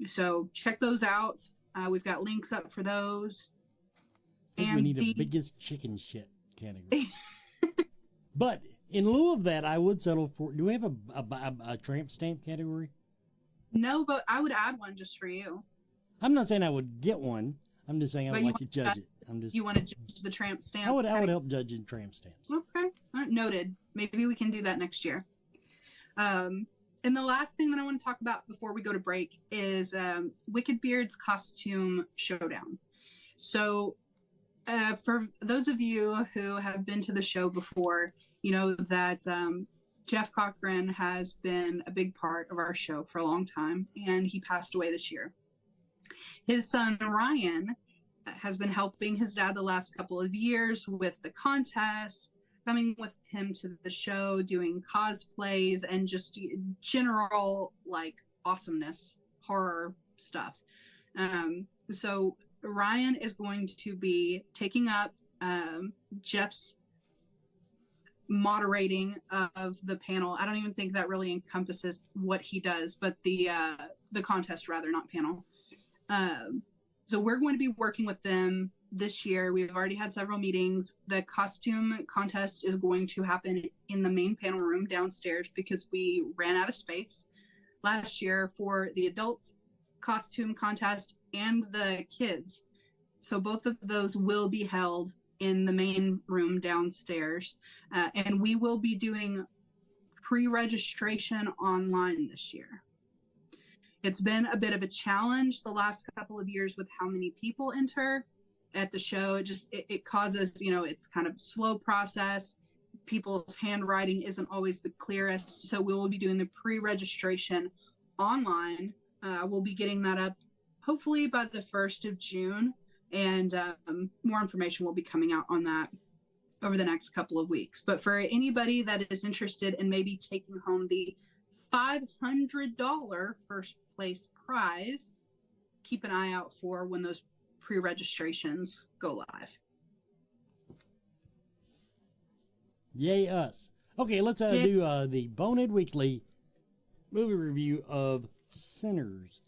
So check those out. We've got links up for those. We need the biggest chicken shit category. But in lieu of that, I would settle for. Do we have a tramp stamp category? No, but I would add one just for you. I'm not saying I would get one. I'm just saying I would like to judge it. You want to judge the tramp stamp? I would help judge in tramp stamps. Okay, all right, noted. Maybe we can do that next year. And the last thing that I want to talk about before we go to break is Wicked Beard's costume showdown. So for those of you who have been to the show before, you know that Jeff Cochran has been a big part of our show for a long time, and he passed away this year. His son, Ryan, has been helping his dad the last couple of years with the contest, coming with him to the show, doing cosplays, and just general, awesomeness, horror stuff. So Ryan is going to be taking up Jeff's moderating of the panel. I don't even think that really encompasses what he does, but the contest rather, not panel. So we're going to be working with them this year. We've already had several meetings. The costume contest is going to happen in the main panel room downstairs because we ran out of space last year for the adults costume contest and the kids. So both of those will be held in the main room downstairs. And we will be doing pre-registration online this year. It's been a bit of a challenge the last couple of years with how many people enter at the show. It causes, it's kind of slow process. People's handwriting isn't always the clearest. So we will be doing the pre-registration online. We'll be getting that up hopefully by the 1st of June. And more information will be coming out on that over the next couple of weeks. But for anybody that is interested in maybe taking home the $500 first place prize, keep an eye out for when those pre-registrations go live. Yay us. Okay, let's do the Bonehead Weekly movie review of Sinners.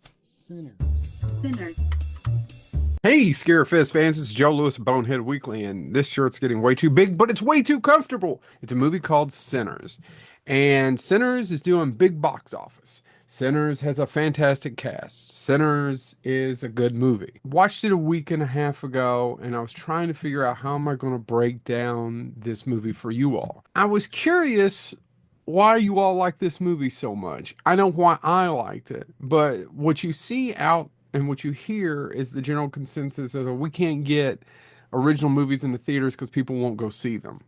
Hey, Scarefest fans, it's Joe Lewis of Bonehead Weekly, and this shirt's getting way too big, but it's way too comfortable. It's a movie called Sinners, and Sinners is doing big box office. Sinners has a fantastic cast. Sinners is a good movie. Watched it a week and a half ago, and I was trying to figure out how am I going to break down this movie for you all. I was curious why you all like this movie so much. I know why I liked it, but what you see out and what you hear is the general consensus of we can't get original movies in the theaters because people won't go see them.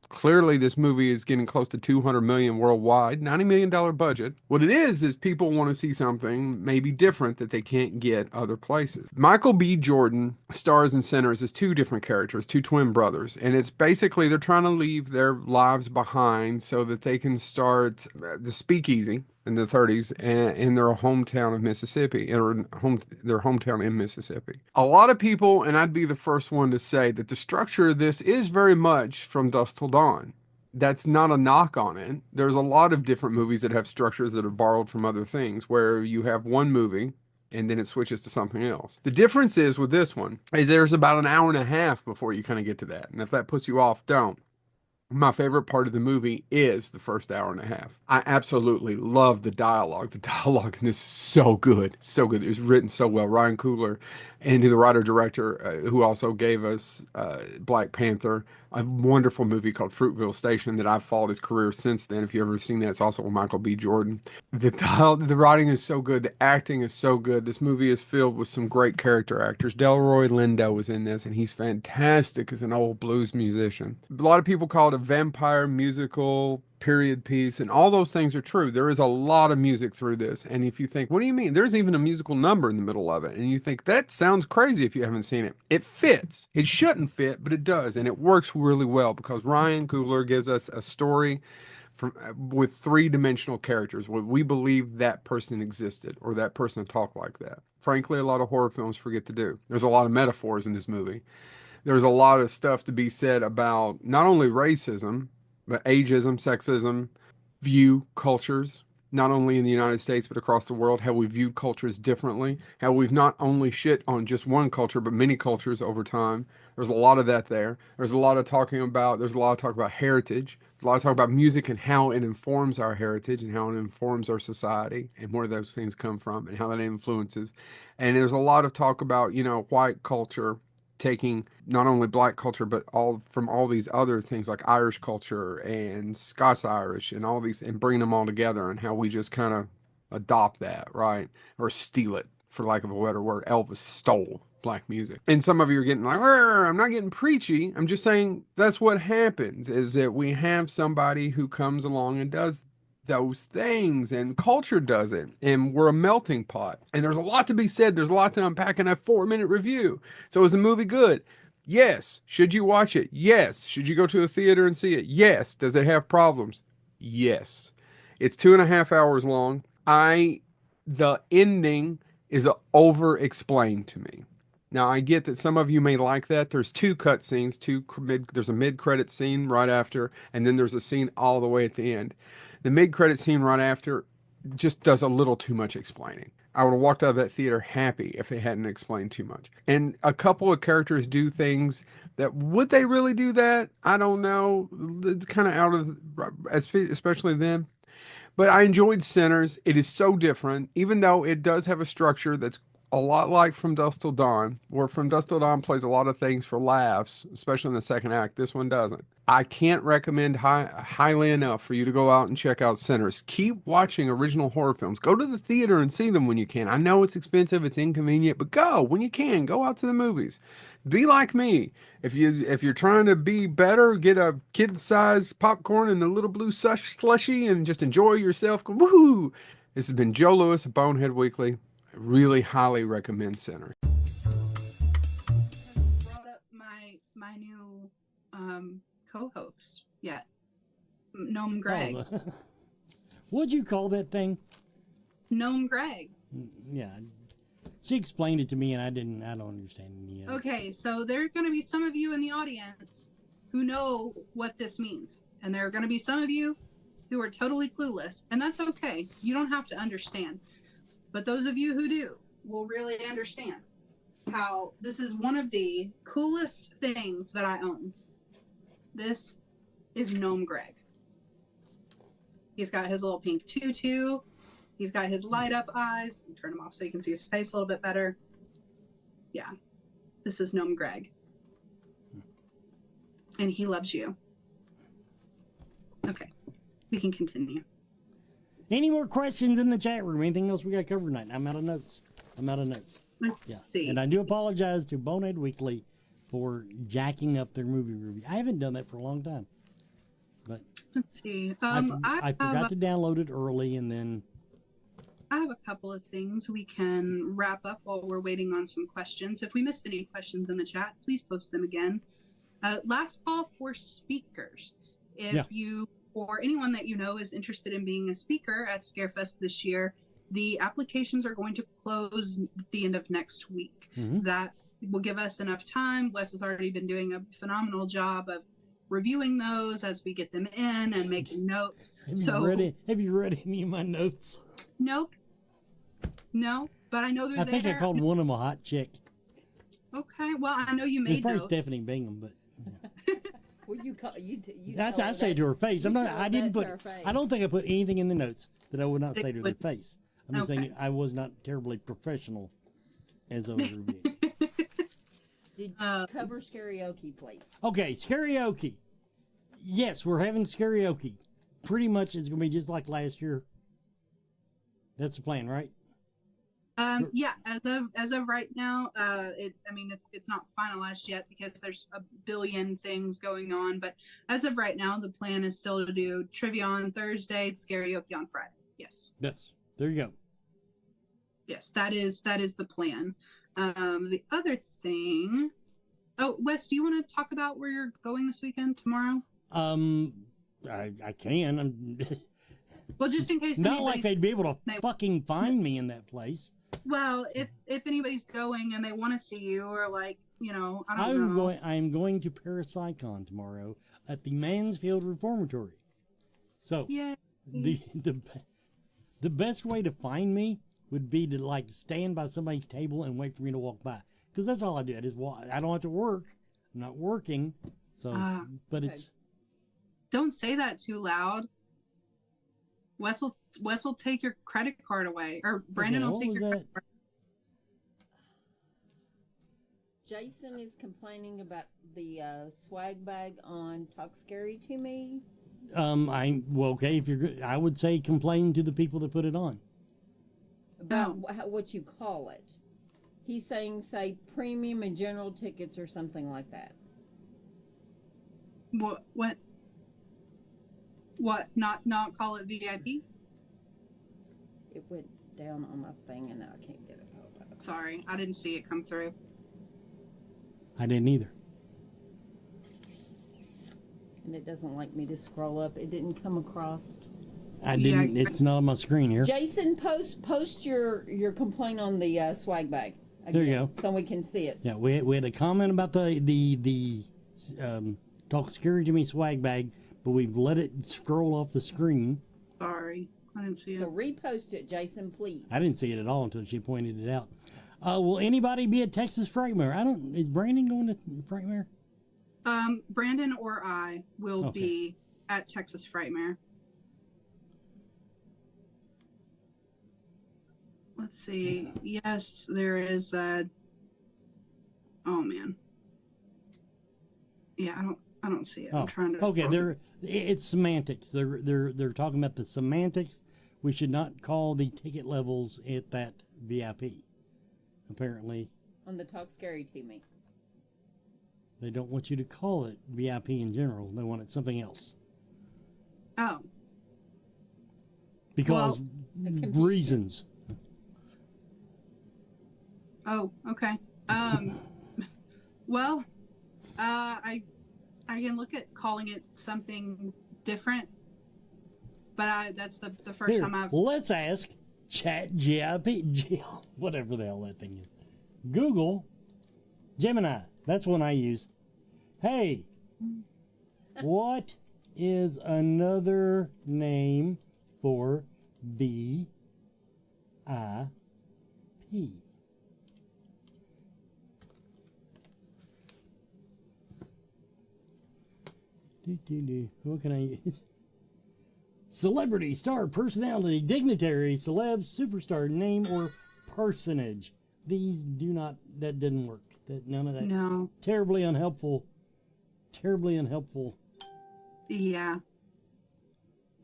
Clearly, this movie is getting close to $200 million worldwide, $90 million budget. What it is people want to see something maybe different that they can't get other places. Michael B. Jordan stars in Sinners as two different characters, two twin brothers. And it's basically they're trying to leave their lives behind so that they can start the speakeasy in the 30s in their hometown of Mississippi, or their hometown in Mississippi. A lot of people, and I'd be the first one to say that the structure of this is very much From Dusk Till Dawn. That's not a knock on it. There's a lot of different movies that have structures that are borrowed from other things, where you have one movie and then it switches to something else. The difference is with this one is there's about an hour and a half before you kind of get to that. And if that puts you off, don't. My favorite part of the movie is the first hour and a half. I absolutely love the dialogue. The dialogue in this is so good. So good. It was written so well. Ryan Coogler, and the writer-director who also gave us Black Panther, a wonderful movie called Fruitville Station that I've followed his career since then. If you've ever seen that, it's also with Michael B. Jordan. The writing is so good. The acting is so good. This movie is filled with some great character actors. Delroy Lindo was in this, and he's fantastic as an old blues musician. A lot of people call it a vampire musical period piece, and all those things are true. There is a lot of music through this, and if you think, what do you mean? There's even a musical number in the middle of it, and you think, that sounds crazy if you haven't seen it. It fits. It shouldn't fit, but it does, and it works really well because Ryan Coogler gives us a story with three-dimensional characters where we believe that person existed or that person talked like that. Frankly, a lot of horror films forget to do. There's a lot of metaphors in this movie. There's a lot of stuff to be said about not only racism, but ageism, sexism, view cultures, not only in the United States, but across the world, how we view cultures differently, how we've not only shit on just one culture, but many cultures over time. There's a lot of that there. There's a lot of talk about heritage. There's a lot of talk about music and how it informs our heritage and how it informs our society and where those things come from and how that influences. And there's a lot of talk about, white culture taking not only black culture, but all these other things like Irish culture and Scots Irish and all these, and bringing them all together and how we just kind of adopt that, right? Or steal it, for lack of a better word. Elvis stole black music. And some of you are getting like, I'm not getting preachy. I'm just saying that's what happens, is that we have somebody who comes along and does those things, and culture does it, and we're a melting pot, and there's a lot to be said. There's a lot to unpack in a 4-minute review. So is the movie good? Yes. Should you watch it? Yes. Should you go to a theater and see it? Yes. Does it have problems? Yes. It's 2.5 hours long. The ending is over explained to me. Now, I get that some of you may like that. There's two cut scenes, there's a mid-credit scene right after, and then there's a scene all the way at the end. The mid-credit scene right after just does a little too much explaining. I would have walked out of that theater happy if they hadn't explained too much. And a couple of characters do things that, would they really do that? I don't know. It's kind of out of, especially them. But I enjoyed Sinners. It is so different, even though it does have a structure that's a lot like From Dusk Till Dawn, where From Dusk Till Dawn plays a lot of things for laughs, especially in the second act. This one doesn't. I can't recommend highly enough for you to go out and check out Sinners. Keep watching original horror films. Go to the theater and see them when you can. I know it's expensive, it's inconvenient, but go when you can. Go out to the movies. Be like me. If you're trying to be better, get a kid-sized popcorn and a little blue slushy and just enjoy yourself. Woohoo! This has been Joe Lewis of Bonehead Weekly. I really highly recommend Sinners. Brought up my new co-host yet. Gnome Greg. Oh, what'd you call that thing? Gnome Greg. Yeah. She explained it to me and I don't understand any of it. Okay, so there are going to be some of you in the audience who know what this means. And there are going to be some of you who are totally clueless. And that's okay. You don't have to understand. But those of you who do will really understand how this is one of the coolest things that I own. This is Gnome Greg. He's got his little pink tutu. He's got his light up eyes. Turn him off so you can see his face a little bit better. Yeah, this is Gnome Greg. And he loves you. Okay, we can continue. Any more questions in the chat room? Anything else we got covered tonight? I'm out of notes. Let's see. And I do apologize to Bonehead Weekly for jacking up their movie review. I haven't done that for a long time. But let's see. I forgot to download it early, and then I have a couple of things we can wrap up while we're waiting on some questions. If we missed any questions in the chat, please post them again. Last call for speakers. If you or anyone that you know is interested in being a speaker at Scarefest this year, the applications are going to close at the end of next week. Mm-hmm. That will give us enough time. Wes has already been doing a phenomenal job of reviewing those as we get them in and making notes. Have you read any of my notes? Nope. No, but I know they're there. I think I called one of them a hot chick. Okay, well, I know you made It's probably notes. Stephanie Bingham, but Well, you that's I say to her face. I didn't put. I don't think I put anything in the notes that I would not say to their face. I'm just saying I was not terribly professional as a review. Did cover karaoke, please? Okay, karaoke. Yes, we're having karaoke. Pretty much it's going to be just like last year. That's the plan, right? Yeah, as of right now, it's not finalized yet because there's a billion things going on. But as of right now, the plan is still to do trivia on Thursday, karaoke on Friday. Yes. Yes. There you go. Yes, that is the plan. The other thing. Oh, Wes, do you want to talk about where you're going this weekend tomorrow? I can. Well, just in case. Not like they'd be able to fucking find me in that place. Well, if anybody's going and they want to see you, or like, I don't know. I'm going to Parapsychon tomorrow at the Mansfield Reformatory. So yeah, the best way to find me would be to like stand by somebody's table and wait for me to walk by, because that's all I do. I just walk. I don't have to work. I'm not working, so but okay. It's. Don't say that too loud. Wes will take your credit card away, or Brandon will take your credit card. Jason is complaining about the swag bag on Talk Scary to Me. Okay. If you're, I would say complain to the people that put it on. About what you call it. He's saying, say, premium and general tickets or something like that. What? Not call it VIP? It went down on my thing and now I can't get it up. Sorry, I didn't see it come through. I didn't either. And it doesn't like me to scroll up. It didn't come across. I didn't. It's not on my screen here. Jason, post your complaint on the swag bag. Again, there you go. So we can see it. Yeah, we had a comment about the Talk Scary to Me swag bag, but we've let it scroll off the screen. Sorry, I didn't see it. So repost it, Jason, please. I didn't see it at all until she pointed it out. Will anybody be at Texas Frightmare? Is Brandon going to Frightmare? Brandon or I will be at Texas Frightmare. let's see. Yes, there is a. Oh man. Yeah, I don't see it. I'm trying to. Okay, it's semantics. They're talking about the semantics. We should not call the ticket levels at that VIP. Apparently, on the Talk Scary teammate. They don't want you to call it VIP in general. They want it something else. Oh. Because reasons. Oh, okay. Well, I can look at calling it something different, but that's the first time I've. Let's ask ChatGPT, whatever the hell that thing is. Google, Gemini. That's one I use. Hey, what is another name for VIP? What can I use? Celebrity, star, personality, dignitary, celeb, superstar, name, or personage. These do not, that didn't work. None of that. No. Terribly unhelpful. Terribly unhelpful. Yeah.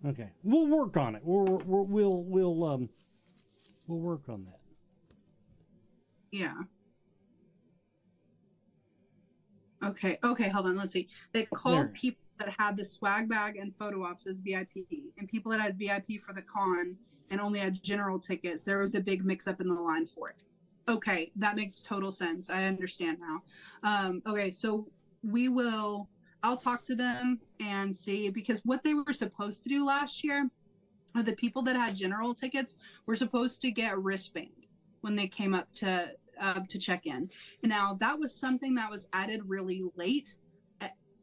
Okay. We'll work on it. We'll work on that. Yeah. Okay, hold on. Let's see. They called people that had the swag bag and photo ops as VIP, and people that had VIP for the con and only had general tickets. There was a big mix-up in the line for it. Okay, that makes total sense. I understand now. Okay, so I'll talk to them and see, because what they were supposed to do last year, or the people that had general tickets were supposed to get a wristband when they came up to check in. Now, that was something that was added really late.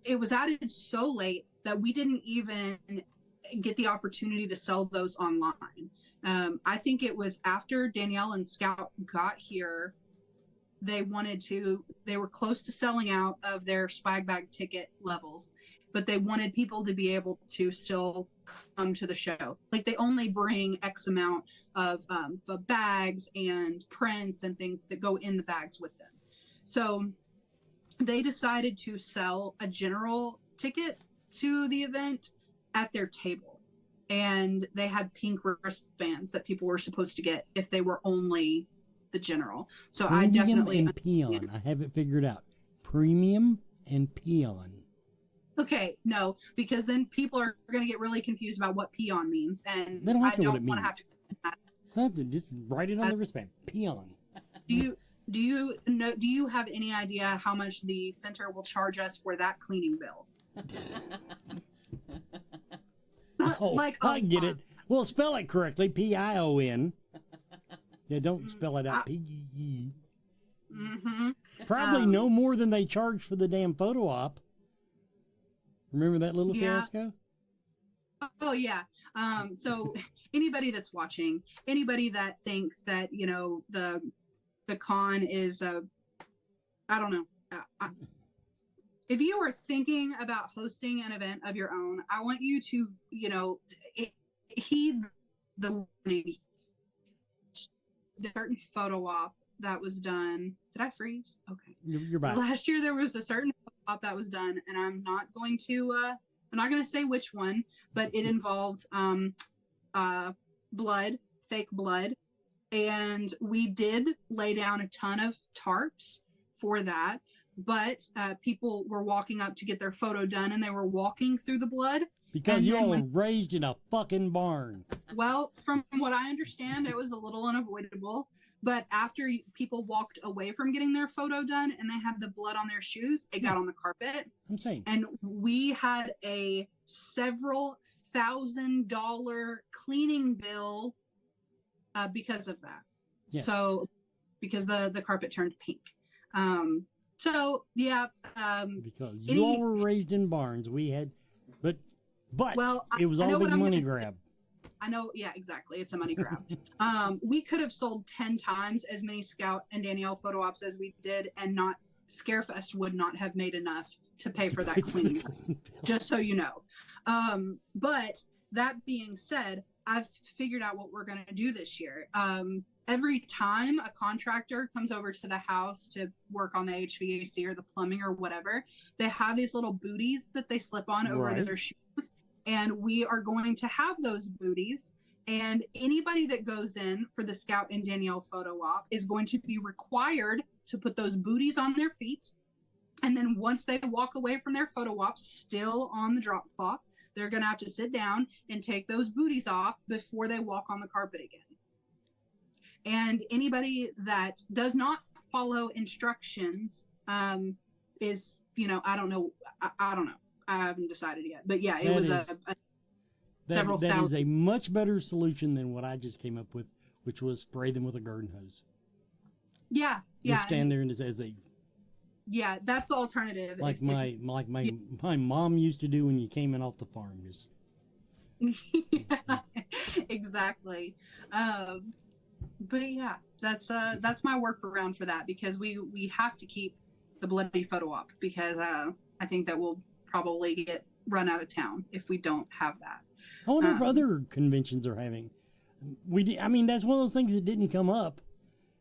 It was added so late that we didn't even get the opportunity to sell those online. I think it was after Danielle and Scout got here, they were close to selling out of their swag bag ticket levels, but they wanted people to be able to still come to the show. Like, they only bring X amount of bags and prints and things that go in the bags with them. So they decided to sell a general ticket to the event at their table. And they had pink wristbands that people were supposed to get if they were only the general. So Premium I definitely and peon. I have it figured out. Premium and peon. Okay, no, because then people are going to get really confused about what peon means, and They don't have I to know don't what it want to means. have to. Just write it on the wristband. Peon. Do you have any idea how much the center will charge us for that cleaning bill? Oh, I get it. Well, spell it correctly. P-I-O-N. Yeah, don't spell it out. P-E-E. Mm-hmm. Probably no more than they charge for the damn photo op. Remember that little fiasco? Oh, yeah. So anybody that's watching, anybody that thinks that, the con is I don't know. If you are thinking about hosting an event of your own, I want you to, heed the certain photo op that was done. Did I freeze? Okay. You're back. Last year there was a certain photo op that was done, and I'm not going to say which one, but it involved blood, fake blood, and we did lay down a ton of tarps for that. But people were walking up to get their photo done, and they were walking through the blood. Because you all were raised in a fucking barn. Well, from what I understand, it was a little unavoidable. But after people walked away from getting their photo done and they had the blood on their shoes, it got on the carpet. I'm saying. And we had a several $1,000 cleaning bill because of that. Yes. So, because the carpet turned pink. So yeah. Because you all were raised in barns, we had, but well, it was all a big money grab. I know, yeah, exactly. It's a money grab. We could have sold 10 times as many Scout and Danielle photo ops as we did, and Scarefest would not have made enough to pay for that cleaning. Just so you know. But that being said, I've figured out what we're going to do this year. Every time a contractor comes over to the house to work on the HVAC or the plumbing or whatever, they have these little booties that they slip on over their shoes. And we are going to have those booties. And anybody that goes in for the Scout and Danielle photo op is going to be required to put those booties on their feet. And then once they walk away from their photo op, still on the drop cloth, they're going to have to sit down and take those booties off before they walk on the carpet again. And anybody that does not follow instructions is, you know, I don't know. I don't know. I haven't decided yet. But yeah, it was several thousand. That is a much better solution than what I just came up with, which was spray them with a garden hose. Yeah. Just stand there and just as they. Yeah, that's the alternative. Like my mom used to do when you came in off the farm. Just. Yeah, exactly. But yeah, that's my workaround for that, because we have to keep the bloody photo op, because I think that we'll probably get run out of town if we don't have that. I wonder if other conventions are having. I mean, that's one of those things that didn't come up,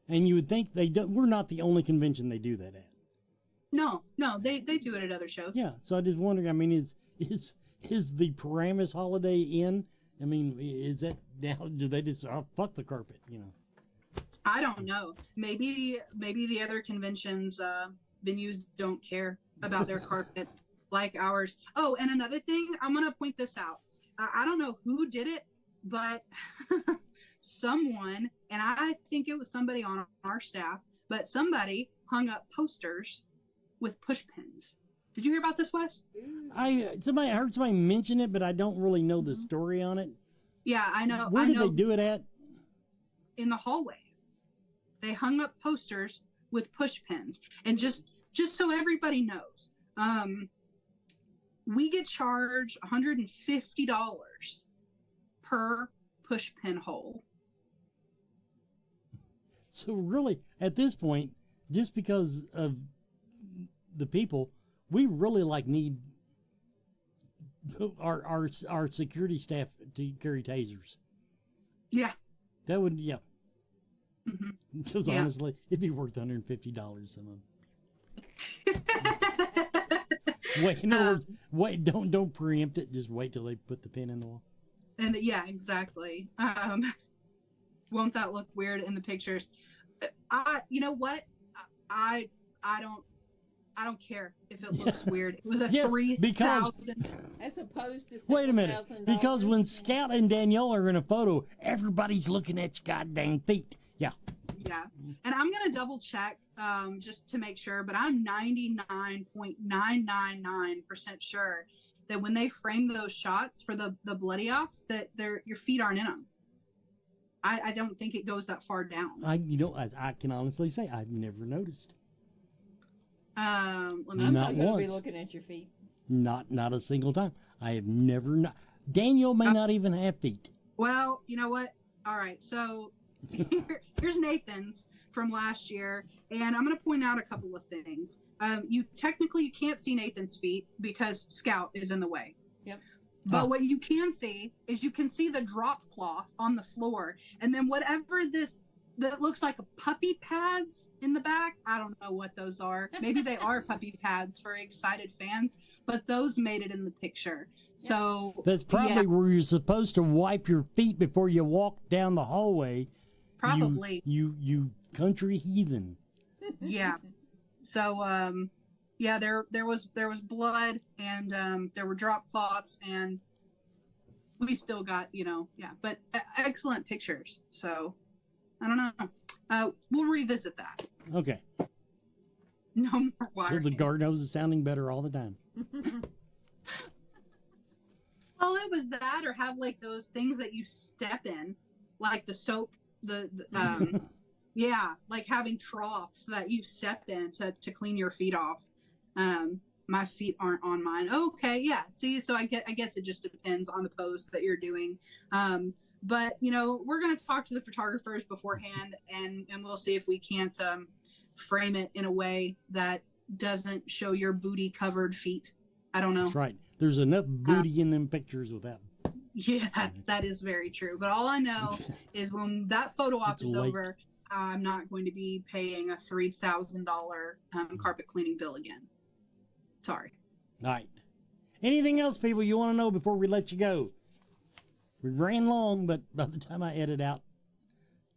and you would think they do. We're not the only convention they do that at. No, they do it at other shows. Yeah, so I just wondering. I mean, is the Paramus Holiday in? I mean, is that now? Do they just fuck the carpet? You know. I don't know. Maybe the other conventions venues don't care about their carpet like ours. Oh, and another thing, I'm gonna point this out. I don't know who did it, but someone, and I think it was somebody on our staff, but somebody hung up posters with push pins. Did you hear about this, Wes? I heard somebody mention it, but I don't really know the story on it. Yeah, I know. Where did they do it at? In the hallway. They hung up posters with push pins. And just so everybody knows, we get charged $150 per push pin hole. So really, at this point, just because of the people, we really need our security staff to carry tasers. Yeah. That would, yeah. Because honestly, it'd be worth $150 some of them. Wait, in other words, don't preempt it. Just wait till they put the pin in the wall. And yeah, exactly. Won't that look weird in the pictures? You know what? I don't care if it looks weird. It was a $3,000 as opposed to wait a minute, because when Scout and Danielle are in a photo, everybody's looking at your goddamn feet. Yeah. Yeah, and I'm gonna double check just to make sure, but I'm 99.999% sure that when they frame those shots for the bloody ops, that your feet aren't in them. I don't think it goes that far down. I can honestly say I've never noticed. I'm not once. Be looking at your feet. Not a single time. I have never. Daniel may not even have feet. Well, you know what? All right, so here's Nathan's from last year, and I'm going to point out a couple of things. You can't see Nathan's feet because Scout is in the way. Yep. But what you can see is you can see the drop cloth on the floor, and then whatever that looks like puppy pads in the back. I don't know what those are. Maybe they are puppy pads for excited fans, but those made it in the picture. So that's probably where you're supposed to wipe your feet before you walk down the hallway. Probably. You country heathen. Yeah. So there was blood, and there were drop cloths, and we still got, but excellent pictures. So I don't know. We'll revisit that. Okay. No more water. So the garden hose is sounding better all the time. Well, it was that, or have like those things that you step in, like the soap, like having troughs that you step in to clean your feet off. My feet aren't on mine. Okay, yeah. See, so I guess it just depends on the pose that you're doing. But we're gonna talk to the photographers beforehand, and we'll see if we can't frame it in a way that doesn't show your booty covered feet. I don't know. That's right. There's enough booty in them pictures without Yeah, that is very true. But all I know is when that photo op is over, I'm not going to be paying a $3,000 carpet cleaning bill again. Sorry. All right. Anything else, people, you want to know before we let you go? We ran long, but by the time I edit out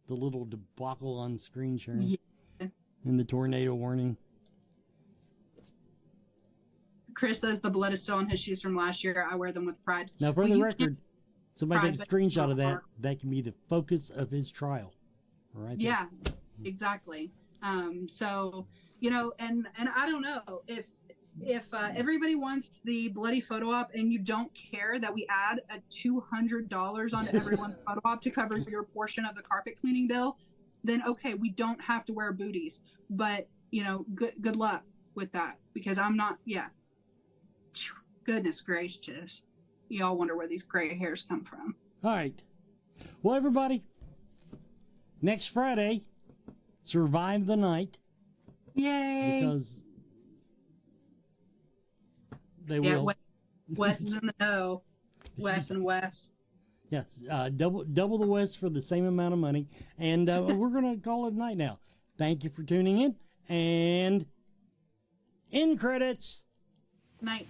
the little debacle on screen sharing and the tornado warning. Chris says the blood is still on his shoes from last year. I wear them with pride. Now, for the record, somebody take a screenshot of that. That can be the focus of his trial. Right there. Yeah, exactly. So, you know, and I don't know if everybody wants the bloody photo op and you don't care that we add a $200 on everyone's photo op to cover your portion of the carpet cleaning bill, then okay, we don't have to wear booties. But, you know, good luck with that, because I'm not, goodness gracious. Y'all wonder where these gray hairs come from. All right. Well, everybody, next Friday, survive the night. Yay. Because they will. Wes is in the know. Wes and Wes. Yes, double the West for the same amount of money. And we're going to call it a night now. Thank you for tuning in. And end credits. Night.